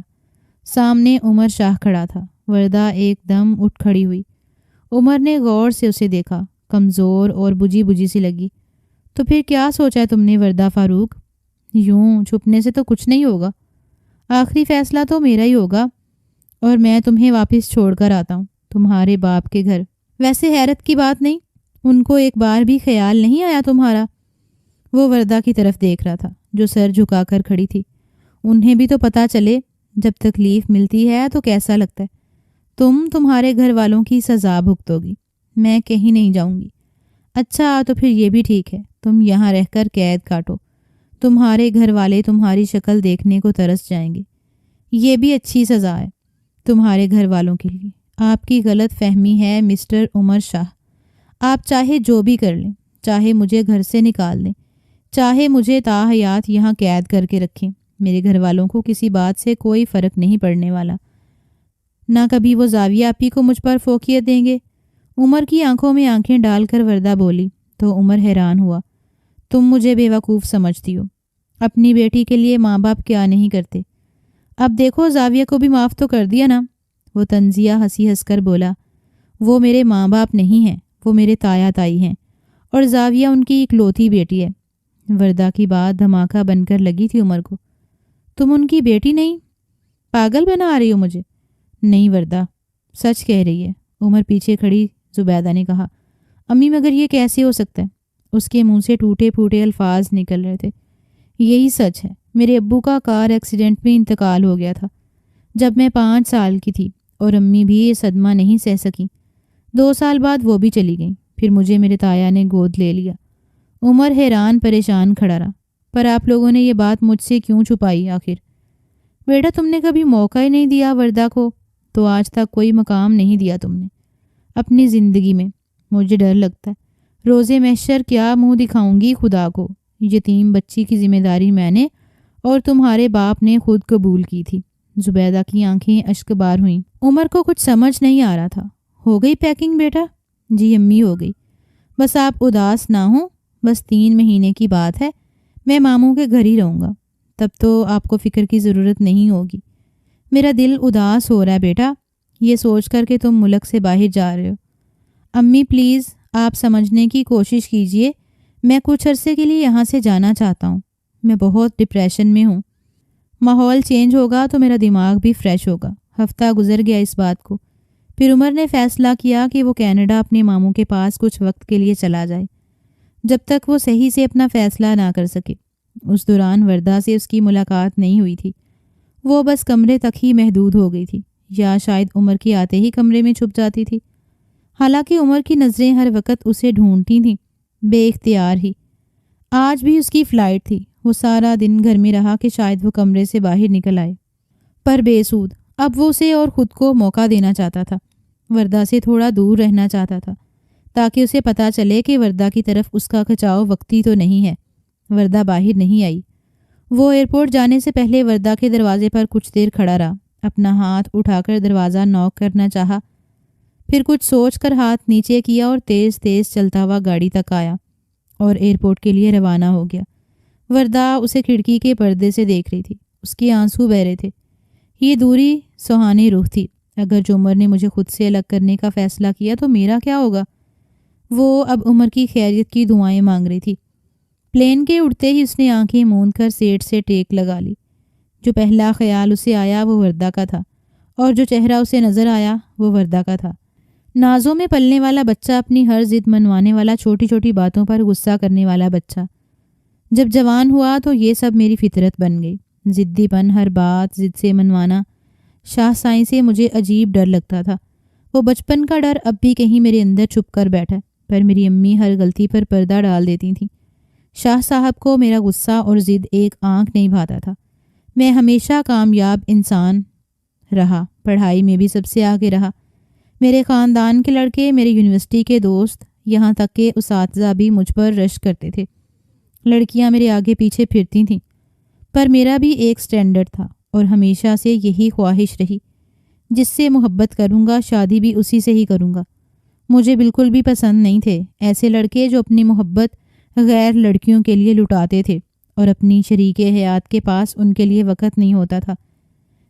سامنے عمر شاہ کھڑا تھا۔ وردہ ایک دم اٹھ کھڑی ہوئی۔ عمر نے غور سے اسے دیکھا، کمزور اور بجھی بجھی سی لگی۔ تو پھر کیا سوچا تم نے وردہ فاروق؟ یوں چھپنے سے تو کچھ نہیں ہوگا۔ آخری فیصلہ تو میرا ہی ہوگا اور میں تمہیں واپس چھوڑ کر آتا ہوں تمہارے باپ کے گھر۔ ویسے حیرت کی بات نہیں، ان کو ایک بار بھی خیال نہیں آیا تمہارا؟ وہ وردہ کی طرف دیکھ رہا تھا جو سر جھکا کر کھڑی تھی۔ انہیں بھی تو پتہ چلے، جب تکلیف ملتی ہے تو کیسا لگتا ہے۔ تمہارے گھر والوں کی سزا بھگتو گی، میں کہیں نہیں جاؤں گی۔ اچھا تو پھر یہ بھی ٹھیک ہے، تم یہاں رہ کر قید کاٹو، تمہارے گھر والے تمہاری شکل دیکھنے کو ترس جائیں گے۔ یہ بھی اچھی سزا ہے تمہارے گھر والوں کے لیے۔ آپ کی غلط فہمی ہے مسٹر عمر شاہ۔ آپ چاہے جو بھی کر لیں، چاہے مجھے گھر سے نکال دیں، چاہے مجھے تاحیات یہاں قید کر کے رکھیں، میرے گھر والوں کو کسی بات سے کوئی فرق نہیں پڑنے والا۔ نہ کبھی وہ زاویہ آپی کو مجھ پر فوقیت دیں گے۔ عمر کی آنکھوں میں آنکھیں ڈال کر وردہ بولی تو عمر حیران ہوا۔ تم مجھے بے وقوف سمجھتی ہو، اپنی بیٹی کے لیے ماں باپ کیا نہیں کرتے۔ اب دیکھو زاویہ کو بھی معاف تو کر دیا نا۔ وہ طنزیہ ہنسی ہنس کر بولا، وہ میرے ماں باپ نہیں ہیں، وہ میرے تایا تائی ہیں، اور زاویہ ان کی اکلوتی بیٹی ہے۔ وردہ کی بات دھماکہ بن کر لگی تھی عمر کو۔ تم ان کی بیٹی نہیں؟ پاگل بنا رہی ہو مجھے؟ نہیں وردہ، سچ کہہ رہی ہے، عمر پیچھے کھڑی زبیدہ نے کہا۔ امی مگر یہ کیسے ہو سکتا ہے؟ اس کے منہ سے ٹوٹے پھوٹے الفاظ نکل رہے تھے۔ یہی سچ ہے، میرے ابو کا کار ایکسیڈنٹ میں انتقال ہو گیا تھا جب میں 5 سال کی تھی، اور امی بھی یہ صدمہ نہیں سہ سکیں۔ 2 سال بعد وہ بھی چلی گئیں، پھر مجھے میرے تایا نے گود لے لیا۔ عمر حیران پریشان کھڑا رہا۔ پر آپ لوگوں نے یہ بات مجھ سے کیوں چھپائی آخر؟ بیٹا تم نے کبھی موقع ہی نہیں دیا وردہ کو، تو آج تک کوئی مقام نہیں دیا تم نے اپنی زندگی میں۔ مجھے ڈر لگتا ہے روزے محشر کیا منہ دکھاؤں گی خدا کو۔ یتیم بچی کی ذمہ داری میں نے اور تمہارے باپ نے خود قبول کی تھی۔ زبیدہ کی آنکھیں اشک بار ہوئیں۔ عمر کو کچھ سمجھ نہیں آ رہا تھا۔ ہو گئی پیکنگ بیٹا؟ جی امی ہو گئی۔ بس آپ اداس نہ ہوں، بس 3 مہینے کی بات ہے، میں ماموں کے گھر ہی رہوں گا، تب تو آپ کو فکر کی ضرورت نہیں ہوگی۔ میرا دل اداس ہو رہا ہے بیٹا، یہ سوچ کر کہ تم ملک سے باہر جا رہے ہو۔ امی پلیز آپ سمجھنے کی کوشش کیجئے، میں کچھ عرصے کے لیے یہاں سے جانا چاہتا ہوں۔ میں بہت ڈپریشن میں ہوں۔ ماحول چینج ہوگا تو میرا دماغ بھی فریش ہوگا۔ ہفتہ گزر گیا اس بات کو۔ پھر عمر نے فیصلہ کیا کہ وہ کینیڈا اپنے ماموں کے پاس کچھ وقت کے لیے چلا جائے، جب تک وہ صحیح سے اپنا فیصلہ نہ کر سکے۔ اس دوران وردہ سے اس کی ملاقات نہیں ہوئی تھی۔ وہ بس کمرے تک ہی محدود ہو گئی تھی، یا شاید عمر کے آتے ہی کمرے میں چھپ جاتی تھی۔ حالانکہ عمر کی نظریں ہر وقت اسے ڈھونڈتی تھیں، بے اختیار ہی۔ آج بھی اس کی فلائٹ تھی۔ وہ سارا دن گھر میں رہا کہ شاید وہ کمرے سے باہر نکل آئے، پر بے سود۔ اب وہ اسے اور خود کو موقع دینا چاہتا تھا، وردہ سے تھوڑا دور رہنا چاہتا تھا، تاکہ اسے پتہ چلے کہ وردہ کی طرف اس کا کھچاؤ وقتی تو نہیں ہے، وردہ باہر نہیں آئی۔ وہ ایئرپورٹ جانے سے پہلے وردہ کے دروازے پر کچھ دیر کھڑا رہا، اپنا ہاتھ اٹھا کر دروازہ نوک کرنا چاہا، پھر کچھ سوچ کر ہاتھ نیچے کیا اور تیز تیز چلتا ہوا گاڑی تک آیا اور ایئرپورٹ کے لیے روانہ ہو گیا۔ وردہ اسے کھڑکی کے پردے سے دیکھ رہی تھی، اس کے آنسو بہ رہے تھے۔ یہ دوری سہانی روح تھی۔ اگر جو عمر نے مجھے خود سے الگ کرنے کا فیصلہ کیا تو میرا کیا ہوگا؟ وہ اب عمر کی خیریت کی دعائیں مانگ رہی تھی۔ پلین کے اڑتے ہی اس نے آنکھیں موند کر سیٹ سے ٹیک لگا لی۔ جو پہلا خیال اسے آیا وہ وردہ کا تھا، اور جو چہرہ اسے نظر آیا وہ وردہ کا تھا۔ نازوں میں پلنے والا بچہ، اپنی ہر ضد منوانے والا، چھوٹی چھوٹی باتوں پر غصہ کرنے والا بچہ۔ جب جوان ہوا تو یہ سب میری فطرت بن گئی۔ ضدی پن، ہر بات ضد سے منوانا۔ شاہ سائیں سے مجھے عجیب ڈر لگتا تھا۔ وہ بچپن کا ڈر اب بھی کہیں میرے اندر چھپ کر بیٹھا، پر میری امی ہر غلطی پر پردہ ڈال دیتی تھیں۔ شاہ صاحب کو میرا غصہ اور ضد ایک آنکھ نہیں بھاتا تھا۔ میں ہمیشہ کامیاب انسان رہا، پڑھائی میں بھی سب سے آگے رہا۔ میرے خاندان کے لڑکے، میرے یونیورسٹی کے دوست، یہاں تک کہ اساتذہ بھی مجھ پر رش کرتے تھے۔ لڑکیاں میرے آگے پیچھے پھرتی تھیں، پر میرا بھی ایک سٹینڈرڈ تھا اور ہمیشہ سے یہی خواہش رہی، جس سے محبت کروں گا شادی بھی اسی سے ہی کروں گا۔ مجھے بالکل بھی پسند نہیں تھے ایسے لڑکے جو اپنی محبت غیر لڑکیوں کے لیے لٹاتے تھے اور اپنی شریک حیات کے پاس ان کے لیے وقت نہیں ہوتا تھا۔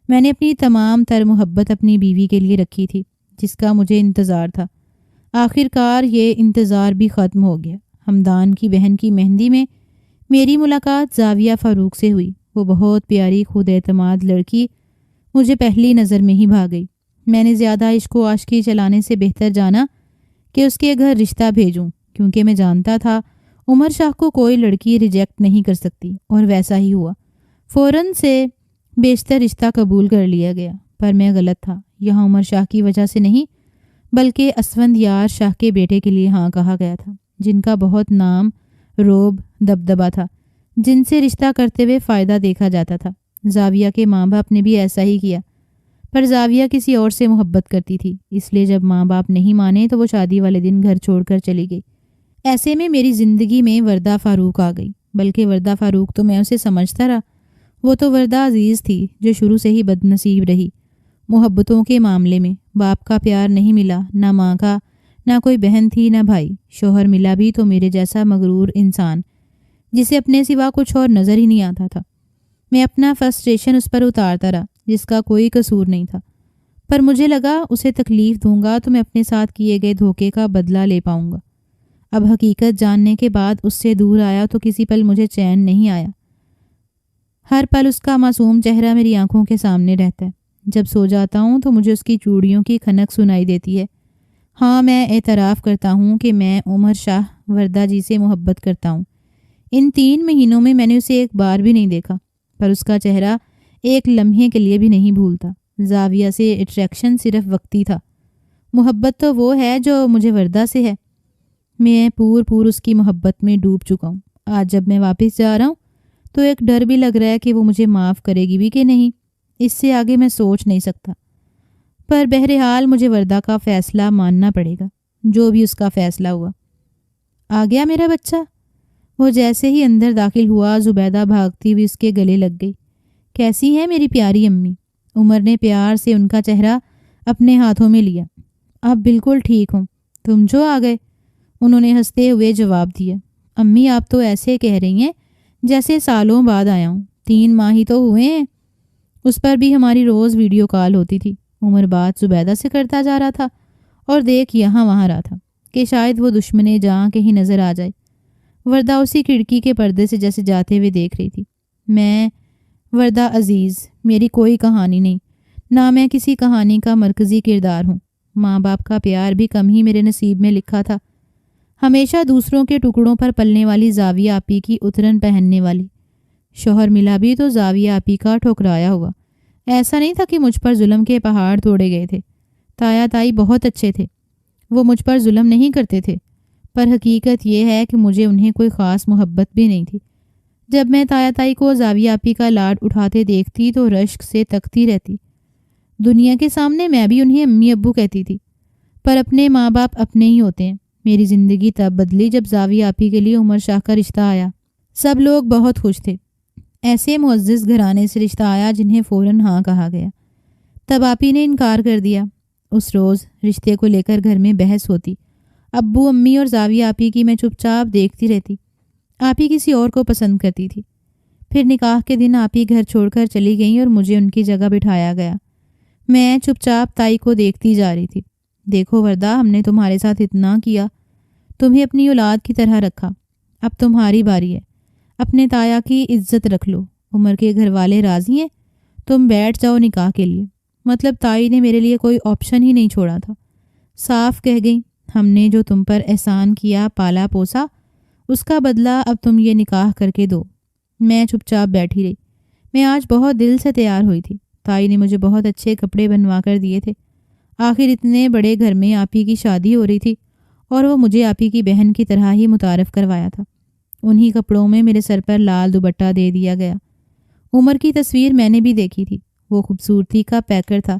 میں نے اپنی تمام تر محبت اپنی بیوی کے لیے رکھی تھی، جس کا مجھے انتظار تھا۔ آخر کار یہ انتظار بھی ختم ہو گیا۔ ہمدان کی بہن کی مہندی میں میری ملاقات زاویہ فاروق سے ہوئی۔ وہ بہت پیاری، خود اعتماد لڑکی مجھے پہلی نظر میں ہی بھا گئی۔ میں نے زیادہ عشق و عاشقی چلانے سے بہتر جانا کہ اس کے گھر رشتہ بھیجوں، کیونکہ میں جانتا تھا عمر شاہ کو کوئی لڑکی ریجیکٹ نہیں کر سکتی، اور ویسا ہی ہوا۔ فوراً سے بیشتر رشتہ قبول کر لیا گیا، پر میں غلط تھا۔ یہاں عمر شاہ کی وجہ سے نہیں، بلکہ اسفندیار شاہ کے بیٹے کے لیے ہاں کہا گیا تھا، جن کا بہت نام، روب، دبدبہ تھا، جن سے رشتہ کرتے ہوئے فائدہ دیکھا جاتا تھا۔ زاویہ کے ماں باپ نے بھی ایسا ہی کیا، پر زاویہ کسی اور سے محبت کرتی تھی، اس لیے جب ماں باپ نہیں مانے تو وہ شادی والے دن گھر چھوڑ کر چلی گئی۔ ایسے میں میری زندگی میں وردہ فاروق آ گئی، بلکہ وردہ فاروق تو میں اسے سمجھتا رہا۔ وہ تو وردہ عزیز تھی جو شروع سے ہی بد نصیب رہی۔ محبتوں کے معاملے میں باپ کا پیار نہیں ملا، نہ ماں کا، نہ کوئی بہن تھی، نہ بھائی۔ شوہر ملا بھی تو میرے جیسا مغرور انسان، جسے اپنے سوا کچھ اور نظر ہی نہیں آتا تھا۔ میں اپنا فرسٹریشن اس پر اتارتا رہا، جس کا کوئی قصور نہیں تھا، پر مجھے لگا اسے تکلیف دوں گا تو میں اپنے ساتھ کیے گئے دھوکے کا بدلہ لے پاؤں گا۔ اب حقیقت جاننے کے بعد اس سے دور آیا تو کسی پل مجھے چین نہیں آیا۔ ہر پل اس کا معصوم چہرہ میری آنکھوں کے سامنے رہتا ہے۔ جب سو جاتا ہوں تو مجھے اس کی چوڑیوں کی کھنک سنائی دیتی ہے۔ ہاں، میں اعتراف کرتا ہوں کہ میں عمر شاہ وردہ جی سے محبت کرتا ہوں۔ ان 3 مہینوں میں نے اسے ایک بار بھی نہیں دیکھا، پر اس کا چہرہ ایک لمحے کے لیے بھی نہیں بھولتا۔ زاویہ سے اٹریکشن صرف وقتی تھا، محبت تو وہ ہے جو مجھے وردہ سے ہے۔ میں پور اس کی محبت میں ڈوب چکا ہوں۔ آج جب میں واپس جا رہا ہوں تو ایک ڈر بھی لگ رہا ہے کہ وہ مجھے معاف کرے گی بھی کہ نہیں۔ اس سے آگے میں سوچ نہیں سکتا، پر بہرحال مجھے وردہ کا فیصلہ ماننا پڑے گا، جو بھی اس کا فیصلہ ہوا۔ آ گیا میرا بچہ؟ وہ جیسے ہی اندر داخل ہوا، زبیدہ بھاگتی ہوئی اس کے گلے لگ گئی۔ کیسی ہے میری پیاری امی؟ عمر نے پیار سے ان کا چہرہ اپنے ہاتھوں میں لیا۔ اب بالکل ٹھیک ہوں، تم جو آ گئے، انہوں نے ہنستے ہوئے جواب دیا۔ امی، آپ تو ایسے کہہ رہی ہیں جیسے سالوں بعد آیا ہوں، 3 ماہ ہی تو ہوئے ہیں۔ اس پر بھی ہماری روز ویڈیو کال ہوتی تھی۔ عمر بات زبیدہ سے کرتا جا رہا تھا اور دیکھ یہاں وہاں رہا تھا کہ شاید وہ دشمن جاں کہیں نظر آ جائے۔ وردہ اسی کھڑکی کے پردے سے جیسے جاتے ہوئے دیکھ رہی تھی۔ میں وردہ عزیز، میری کوئی کہانی نہیں، نہ میں کسی کہانی کا مرکزی کردار ہوں۔ ماں باپ کا پیار بھی کم ہی میرے نصیب میں لکھا تھا۔ ہمیشہ دوسروں کے ٹکڑوں پر پلنے والی زاویہ آپی کی اترن پہننے والی۔ شوہر ملا بھی تو زاویہ آپی کا ٹھکرایا ہوا۔ ایسا نہیں تھا کہ مجھ پر ظلم کے پہاڑ توڑے گئے تھے۔ تایا تائی بہت اچھے تھے، وہ مجھ پر ظلم نہیں کرتے تھے، پر حقیقت یہ ہے کہ مجھے انہیں کوئی خاص محبت بھی نہیں تھی۔ جب میں تایا تائی کو زاویہ آپی کا لاڈ اٹھاتے دیکھتی تو رشک سے تکتی رہتی۔ دنیا کے سامنے میں بھی انہیں امی ابو کہتی تھی، پر اپنے ماں باپ اپنے ہی ہوتے ہیں۔ میری زندگی تب بدلی جب زاویہ آپی کے لیے عمر شاہ کا رشتہ آیا۔ سب لوگ بہت خوش تھے۔ ایسے معزز گھرانے سے رشتہ آیا جنہیں فوراً ہاں کہا گیا۔ تب آپی نے انکار کر دیا۔ اس روز رشتے کو لے کر گھر میں بحث ہوتی۔ ابو، امی اور زاویہ آپی کی میں چپ چاپ دیکھتی رہتی۔ آپی کسی اور کو پسند کرتی تھی۔ پھر نکاح کے دن آپی گھر چھوڑ کر چلی گئیں اور مجھے ان کی جگہ بٹھایا گیا۔ میں چپ چاپ تائی کو دیکھتی جا رہی تھی۔ دیکھو وردہ، ہم نے تمہارے ساتھ اتنا کیا، تمہیں اپنی اولاد کی طرح رکھا، اب تمہاری باری ہے۔ اپنے تایا کی عزت رکھ لو۔ عمر کے گھر والے راضی ہیں، تم بیٹھ جاؤ نکاح کے لیے۔ مطلب تائی نے میرے لیے کوئی آپشن ہی نہیں چھوڑا تھا۔ صاف کہہ گئی، ہم نے جو تم پر احسان کیا، پالا پوسا، اس کا بدلہ اب تم یہ نکاح کر کے دو۔ میں چپ چاپ بیٹھی رہی۔ میں آج بہت دل سے تیار ہوئی تھی۔ تائی نے مجھے بہت اچھے کپڑے بنوا کر دیے تھے۔ آخر اتنے بڑے گھر میں آپی کی شادی ہو رہی تھی اور وہ مجھے آپی کی بہن کی طرح ہی متعارف کروایا تھا۔ انہی کپڑوں میں میرے سر پر لال دوپٹہ دے دیا گیا۔ عمر کی تصویر میں نے بھی دیکھی تھی۔ وہ خوبصورتی کا پیکر تھا،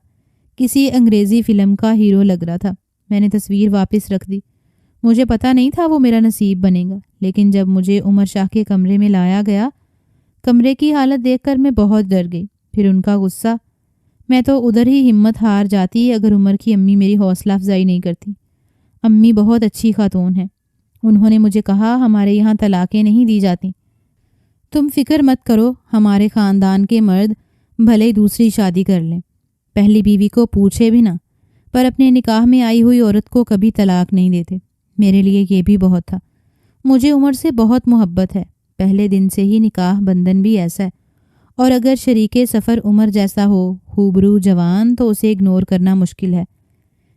کسی انگریزی فلم کا ہیرو لگ رہا تھا۔ میں نے تصویر واپس رکھ دی۔ مجھے پتہ نہیں تھا وہ میرا نصیب بنے گا، لیکن جب مجھے عمر شاہ کے کمرے میں لایا گیا، کمرے کی حالت دیکھ کر میں بہت ڈر گئی۔ پھر ان کا غصہ، میں تو ادھر ہی ہمت ہار جاتی اگر عمر کی امی میری حوصلہ افزائی نہیں کرتی۔ امی بہت اچھی خاتون ہیں۔ انہوں نے مجھے کہا، ہمارے یہاں طلاقیں نہیں دی جاتی، تم فکر مت کرو، ہمارے خاندان کے مرد بھلے دوسری شادی کر لیں، پہلی بیوی کو پوچھے بھی نہ، پر اپنے نکاح میں آئی ہوئی عورت کو کبھی طلاق نہیں دیتے۔ میرے لیے یہ بھی بہت تھا۔ مجھے عمر سے بہت محبت ہے، پہلے دن سے ہی نکاح بندھن بھی ایسا ہے، اور اگر شریک سفر عمر جیسا ہو، خوبرو جوان، تو اسے اگنور کرنا مشکل ہے۔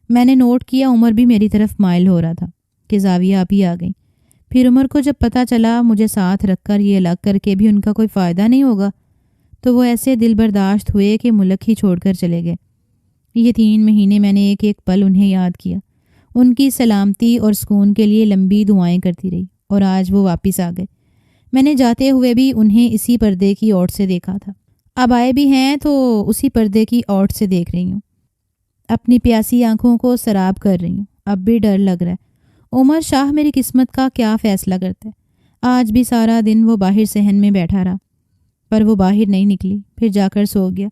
میں نے نوٹ کیا عمر بھی میری طرف مائل ہو رہا تھا کہ زاویہ آپی آ گئی۔ پھر عمر کو جب پتہ چلا مجھے ساتھ رکھ کر یہ الگ کر کے بھی ان کا کوئی فائدہ نہیں ہوگا، تو وہ ایسے دل برداشت ہوئے کہ ملک ہی چھوڑ کر چلے گئے۔ یہ 3 مہینے میں نے ایک ایک پل انہیں یاد کیا، ان کی سلامتی اور سکون کے لیے لمبی دعائیں کرتی رہی، اور آج وہ واپس آ گئے۔ میں نے جاتے ہوئے بھی انہیں اسی پردے کی اوٹ سے دیکھا تھا، اب آئے بھی ہیں تو اسی پردے کی اوٹ سے دیکھ رہی ہوں، اپنی پیاسی آنکھوں کو سراب کر رہی ہوں۔ اب بھی ڈر لگ رہا ہے، عمر شاہ میری قسمت کا کیا فیصلہ کرتا ہے۔ آج بھی سارا دن وہ باہر صحن میں بیٹھا رہا، پر وہ باہر نہیں نکلی، پھر جا کر سو گیا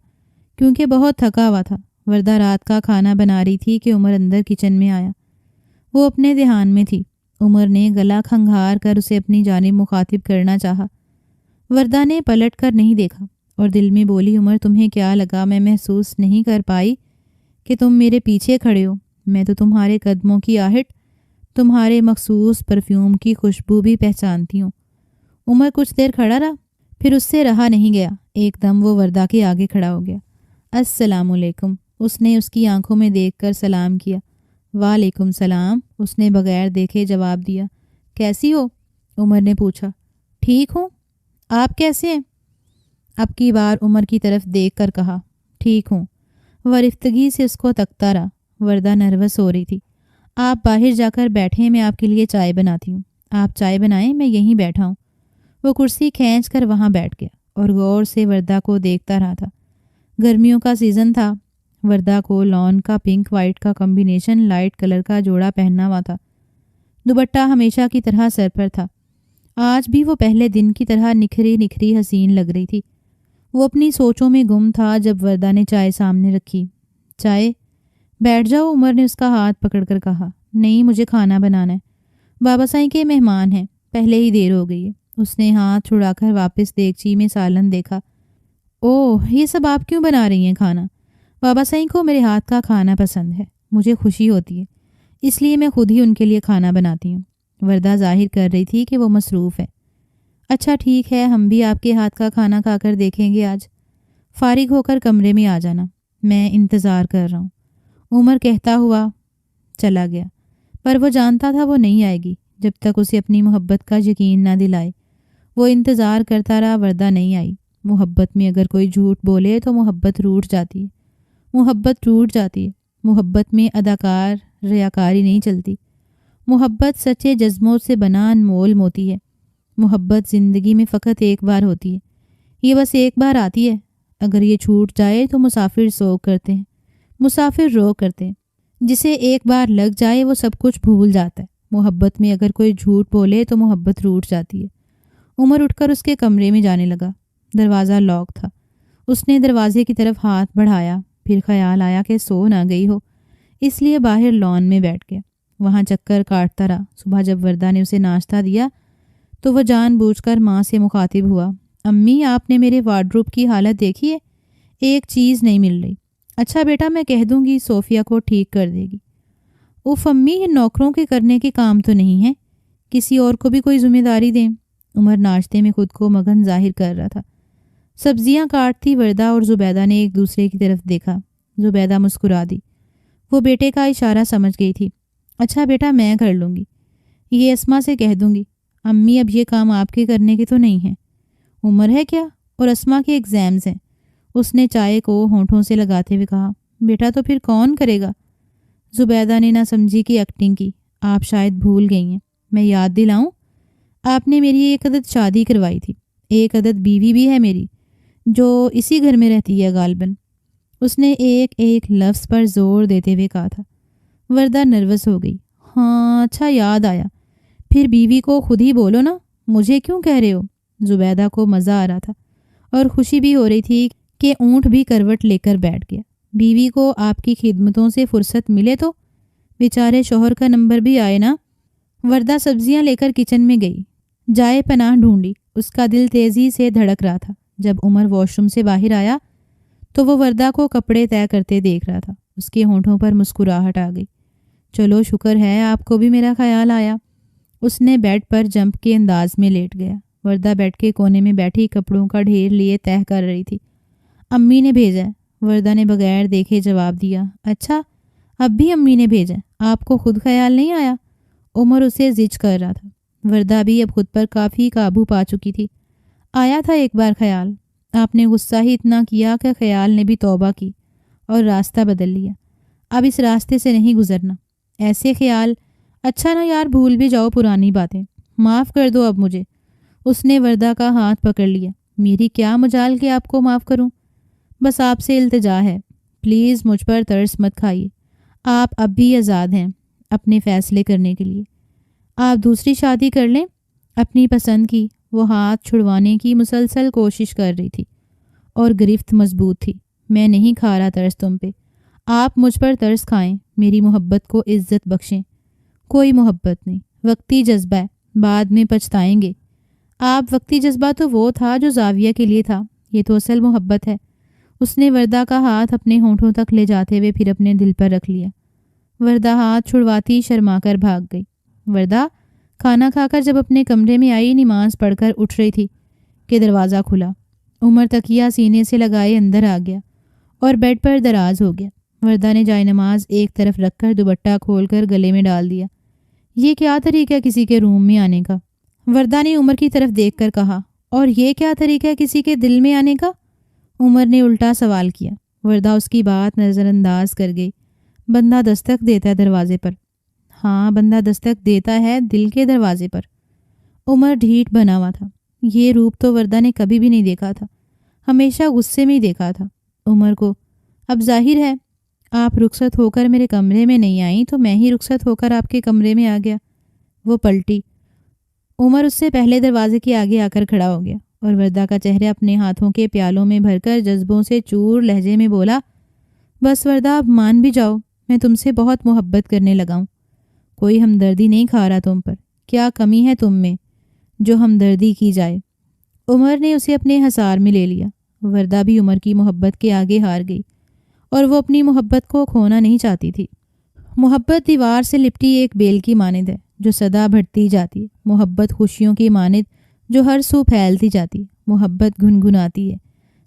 کیونکہ بہت تھکا ہوا تھا۔ وردہ رات کا کھانا بنا رہی تھی کہ عمر اندر کچن میں آیا۔ وہ اپنے دھیان میں تھی۔ عمر نے گلا کھنگھار کر اسے اپنی جانب مخاطب کرنا چاہا۔ وردہ نے پلٹ کر نہیں دیکھا اور دل میں بولی، عمر تمہیں کیا لگا میں محسوس نہیں کر پائی کہ تم میرے پیچھے کھڑے ہو؟ میں تو تمہارے قدموں کی آہٹ، تمہارے مخصوص پرفیوم کی خوشبو بھی پہچانتی ہوں۔ عمر کچھ دیر کھڑا رہا، پھر اس سے رہا نہیں گیا، ایک دم وہ وردہ کے آگے کھڑا ہو گیا۔ السلام علیکم، اس نے اس کی آنکھوں میں دیکھ کر سلام کیا۔ وعلیکم سلام، اس نے بغیر دیکھے جواب دیا۔ کیسی ہو؟ عمر نے پوچھا۔ ٹھیک ہوں، آپ کیسے ہیں؟ اب کی بار عمر کی طرف دیکھ کر کہا، ٹھیک ہوں۔ وہ رفتگی سے اس کو تکتا رہا۔ وردہ نروس ہو رہی تھی۔ آپ باہر جا کر بیٹھیں، میں آپ کے لیے چائے بناتی ہوں۔ آپ چائے بنائیں، میں یہیں بیٹھا ہوں۔ وہ کرسی کھینچ کر وہاں بیٹھ گیا اور غور سے وردہ کو دیکھتا رہا تھا۔ گرمیوں کا سیزن تھا۔ وردہ کو لان کا پنک وائٹ کا کمبینیشن لائٹ کلر کا جوڑا پہنا ہوا تھا۔ دوپٹہ ہمیشہ کی طرح سر پر تھا۔ آج بھی وہ پہلے دن کی طرح نکھری نکھری حسین لگ رہی تھی۔ وہ اپنی سوچوں میں گم تھا جب وردہ نے چائے سامنے رکھی۔ چائے؟ بیٹھ جاؤ، عمر نے اس کا ہاتھ پکڑ کر کہا۔ نہیں، مجھے کھانا بنانا ہے، بابا سائیں کے مہمان ہیں، پہلے ہی دیر ہو گئی ہے۔ اس نے ہاتھ چھڑا کر واپس دیگچی میں سالن دیکھا۔ اوہ، یہ سب آپ کیوں بنا رہی ہیں کھانا؟ بابا سائیں کو میرے ہاتھ کا کھانا پسند ہے، مجھے خوشی ہوتی ہے، اس لیے میں خود ہی ان کے لیے کھانا بناتی ہوں۔ وردہ ظاہر کر رہی تھی کہ وہ مصروف ہے۔ اچھا ٹھیک ہے، ہم بھی آپ کے ہاتھ کا کھانا کھا کر دیکھیں گے آج۔ فارغ ہو کر کمرے میں آ جانا، میں انتظار کر رہا ہوں۔ عمر کہتا ہوا چلا گیا، پر وہ جانتا تھا وہ نہیں آئے گی جب تک اسے اپنی محبت کا یقین نہ دلائے۔ وہ انتظار کرتا رہا، وردہ نہیں آئی۔ محبت میں اگر کوئی جھوٹ بولے تو محبت روٹھ جاتی ہے، محبت ٹوٹ جاتی ہے۔ محبت میں اداکار ریاکاری نہیں چلتی۔ محبت سچے جذبوں سے بنا انمول موتی ہے۔ محبت زندگی میں فقط ایک بار ہوتی ہے، یہ بس ایک بار آتی ہے۔ اگر یہ چھوٹ جائے تو مسافر سوگ کرتے ہیں، مسافر روگ کرتے ہیں۔ جسے ایک بار لگ جائے وہ سب کچھ بھول جاتا ہے۔ محبت میں اگر کوئی جھوٹ بولے تو محبت روٹھ جاتی ہے۔ عمر اٹھ کر اس کے کمرے میں جانے لگا۔ دروازہ لاک تھا۔ اس نے دروازے کی طرف ہاتھ بڑھایا، پھر خیال آیا کہ سو نہ گئی ہو، اس لیے باہر لان میں بیٹھ گیا۔ وہاں چکر کاٹتا رہا۔ صبح جب وردہ نے اسے ناشتہ دیا تو وہ جان بوجھ کر ماں سے مخاطب ہوا، امی آپ نے میرے وارڈروب کی حالت دیکھی ہے؟ ایک چیز نہیں مل رہی۔ اچھا بیٹا میں کہہ دوں گی، صوفیہ کو ٹھیک کر دے گی۔ اف امی، یہ نوکروں کے کرنے کے کام تو نہیں ہے، کسی اور کو بھی کوئی ذمہ داری دیں۔ عمر ناشتے میں خود کو مگن ظاہر کر رہا تھا۔ سبزیاں کاٹتی وردہ اور زبیدہ نے ایک دوسرے کی طرف دیکھا۔ زبیدہ مسکرا دی۔ وہ بیٹے کا اشارہ سمجھ گئی تھی۔ اچھا بیٹا میں کر لوں گی، یہ اسما سے کہہ دوں گی۔ امی اب یہ کام آپ کے کرنے کے تو نہیں ہیں، عمر ہے کیا، اور اسما کے ایگزامز ہیں۔ اس نے چائے کو ہونٹوں سے لگاتے ہوئے کہا، بیٹا تو پھر کون کرے گا؟ زبیدہ نے نہ سمجھی کی ایکٹنگ کی۔ آپ شاید بھول گئی ہیں، میں یاد دلاؤں؟ آپ نے میری ایک عدد شادی کروائی تھی، ایک عدد بیوی بھی ہے میری، جو اسی گھر میں رہتی ہے غالباً۔ اس نے ایک ایک لفظ پر زور دیتے ہوئے کہا تھا۔ وردہ نروس ہو گئی۔ ہاں اچھا یاد آیا، پھر بیوی کو خود ہی بولو نا، مجھے کیوں کہہ رہے ہو؟ زبیدہ کو مزہ آ رہا تھا اور خوشی بھی ہو رہی تھی کہ اونٹ بھی کروٹ لے کر بیٹھ گیا۔ بیوی کو آپ کی خدمتوں سے فرصت ملے تو بیچارے شوہر کا نمبر بھی آئے نا۔ وردہ سبزیاں لے کر کچن میں گئی، جائے پناہ ڈھونڈی۔ اس کا دل تیزی سے دھڑک رہا تھا۔ جب عمر واش روم سے باہر آیا تو وہ وردہ کو کپڑے طے کرتے دیکھ رہا تھا۔ اس کے ہونٹوں پر مسکراہٹ آ گئی۔ چلو شکر ہے آپ کو بھی میرا خیال آیا۔ اس نے بیڈ پر جمپ کے انداز میں لیٹ گیا۔ وردہ بیڈ کے کونے میں بیٹھی کپڑوں کا ڈھیر لیے تہہ کر رہی تھی۔ امی نے بھیجا ہے، وردہ نے بغیر دیکھے جواب دیا۔ اچھا اب بھی امی نے بھیجا، آپ کو خود خیال نہیں آیا؟ عمر اسے زج کر رہا تھا۔ وردہ بھی اب خود پر کافی قابو پا چکی تھی۔ آیا تھا ایک بار خیال، آپ نے غصہ ہی اتنا کیا کہ خیال نے بھی توبہ کی اور راستہ بدل لیا۔ اب اس راستے سے نہیں گزرنا۔ ایسے خیال، اچھا نا یار بھول بھی جاؤ پرانی باتیں، معاف کر دو اب مجھے۔ اس نے وردہ کا ہاتھ پکڑ لیا۔ میری کیا مجال کہ آپ کو معاف کروں؟ بس آپ سے التجا ہے، پلیز مجھ پر ترس مت کھائیے۔ آپ اب بھی آزاد ہیں اپنے فیصلے کرنے کے لیے۔ آپ دوسری شادی کر لیں اپنی پسند کی۔ وہ ہاتھ چھڑوانے کی مسلسل کوشش کر رہی تھی اور گرفت مضبوط تھی۔ میں نہیں کھا رہا ترس تم پہ، آپ مجھ پر ترس کھائیں، میری محبت کو عزت بخشیں۔ کوئی محبت نہیں، وقتی جذبہ ہے، بعد میں پچھتائیں گے۔ آپ وقتی جذبہ تو وہ تھا جو زاویہ کے لیے تھا، یہ تو اصل محبت ہے۔ اس نے وردہ کا ہاتھ اپنے ہونٹوں تک لے جاتے ہوئے پھر اپنے دل پر رکھ لیا۔ وردہ ہاتھ چھڑواتی شرما کر بھاگ گئی۔ وردہ کھانا کھا کر جب اپنے کمرے میں آئی، نماز پڑھ کر اٹھ رہی تھی کہ دروازہ کھلا۔ عمر تکیہ سینے سے لگائے اندر آ گیا اور بیڈ پر دراز ہو گیا۔ وردہ نے جائے نماز ایک طرف رکھ کر دوپٹہ کھول کر گلے میں ڈال دیا۔ یہ کیا طریقہ ہے کسی کے روم میں آنے کا؟ وردہ نے عمر کی طرف دیکھ کر کہا۔ اور یہ کیا طریقہ ہے کسی کے دل میں آنے کا؟ عمر نے الٹا سوال کیا۔ وردہ اس کی بات نظر انداز کر گئی۔ بندہ دستک دیتا ہے دروازے پر۔ ہاں بندہ دستک دیتا ہے دل کے دروازے پر۔ عمر ڈھیٹ بنا ہوا تھا۔ یہ روپ تو وردہ نے کبھی بھی نہیں دیکھا تھا، ہمیشہ غصے میں ہی دیکھا تھا عمر کو۔ اب ظاہر ہے آپ رخصت ہو کر میرے کمرے میں نہیں آئیں تو میں ہی رخصت ہو کر آپ کے کمرے میں آ گیا۔ وہ پلٹی۔ عمر اس سے پہلے دروازے کے آگے آ کر کھڑا ہو گیا اور وردہ کا چہرہ اپنے ہاتھوں کے پیالوں میں بھر کر جذبوں سے چور لہجے میں بولا، بس وردہ اب مان بھی جاؤ، میں تم سے بہت محبت کرنے لگا ہوں۔ کوئی ہمدردی نہیں کھا رہا تم پر، کیا کمی ہے تم میں جو ہمدردی کی جائے؟ عمر نے اسے اپنے حصار میں لے لیا۔ وردہ بھی عمر کی محبت کے آگے ہار گئی اور وہ اپنی محبت کو کھونا نہیں چاہتی تھی۔ محبت دیوار سے لپٹی ایک بیل کی مانند ہے جو سدا بڑھتی جاتی ہے۔ محبت خوشیوں کی مانند جو ہر سو پھیلتی جاتی ہے۔ محبت گنگناتی ہے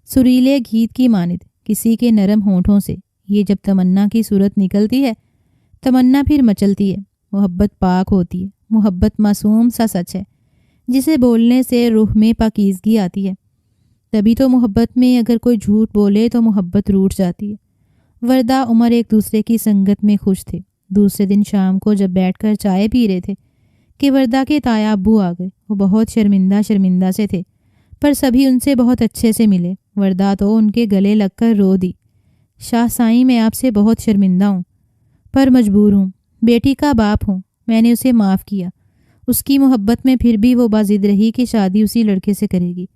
سریلے گیت کی مانند کسی کے نرم ہونٹوں سے۔ یہ جب تمنا کی صورت نکلتی ہے، تمنا پھر مچلتی ہے۔ محبت پاک ہوتی ہے، محبت معصوم سا سچ ہے جسے بولنے سے روح میں پاکیزگی آتی ہے۔ تبھی تو محبت میں اگر کوئی جھوٹ بولے تو محبت روٹھ جاتی ہے۔ وردہ عمر ایک دوسرے کی سنگت میں خوش تھے۔ دوسرے دن شام کو جب بیٹھ کر چائے پی رہے تھے کہ وردہ کے تایا ابو آ گئے۔ وہ بہت شرمندہ سے تھے، پر سبھی ان سے بہت اچھے سے ملے۔ وردہ تو ان کے گلے لگ کر رو دی۔ شاہ سائیں میں آپ سے بہت شرمندہ ہوں، پر مجبور ہوں، بیٹی کا باپ ہوں، میں نے اسے معاف کیا۔ اس کی محبت میں پھر بھی وہ باضد رہی کہ شادی اسی لڑکے سے کرے گی۔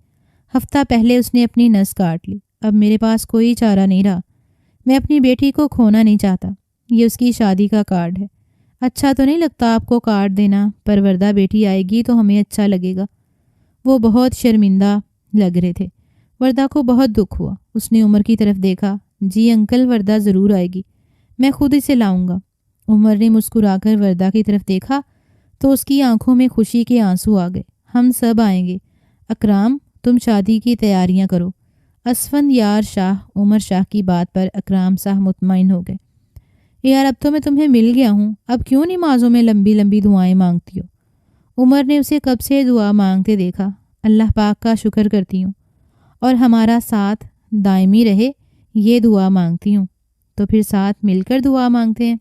ہفتہ پہلے اس نے اپنی نس کاٹ لی۔ اب میرے پاس کوئی چارہ نہیں رہا۔ میں اپنی بیٹی کو کھونا نہیں چاہتا۔ یہ اس کی شادی کا کارڈ ہے۔ اچھا تو نہیں لگتا آپ کو کارڈ دینا، پر وردہ بیٹی آئے گی تو ہمیں اچھا لگے گا۔ وہ بہت شرمندہ لگ رہے تھے۔ وردہ کو بہت دکھ ہوا۔ اس نے عمر کی طرف دیکھا۔ جی انکل، وردہ ضرور آئے گی، میں خود اسے لاؤں گا۔ عمر نے مسکرا کر وردہ کی طرف دیکھا تو اس کی آنکھوں میں خوشی کے آنسو آ گئے۔ ہم سب آئیں گے اکرام، تم شادی کی تیاریاں کرو۔ اسفند یار شاہ عمر شاہ کی بات پر اکرام شاہ مطمئن ہو گئے۔ یار اب تو میں تمہیں مل گیا ہوں، اب کیوں نمازوں میں لمبی لمبی دعائیں مانگتی ہو؟ عمر نے اسے کب سے دعا مانگتے دیکھا۔ اللہ پاک کا شکر کرتی ہوں اور ہمارا ساتھ دائمی رہے، یہ دعا مانگتی ہوں۔ تو پھر ساتھ مل کر دعا مانگتے ہیں۔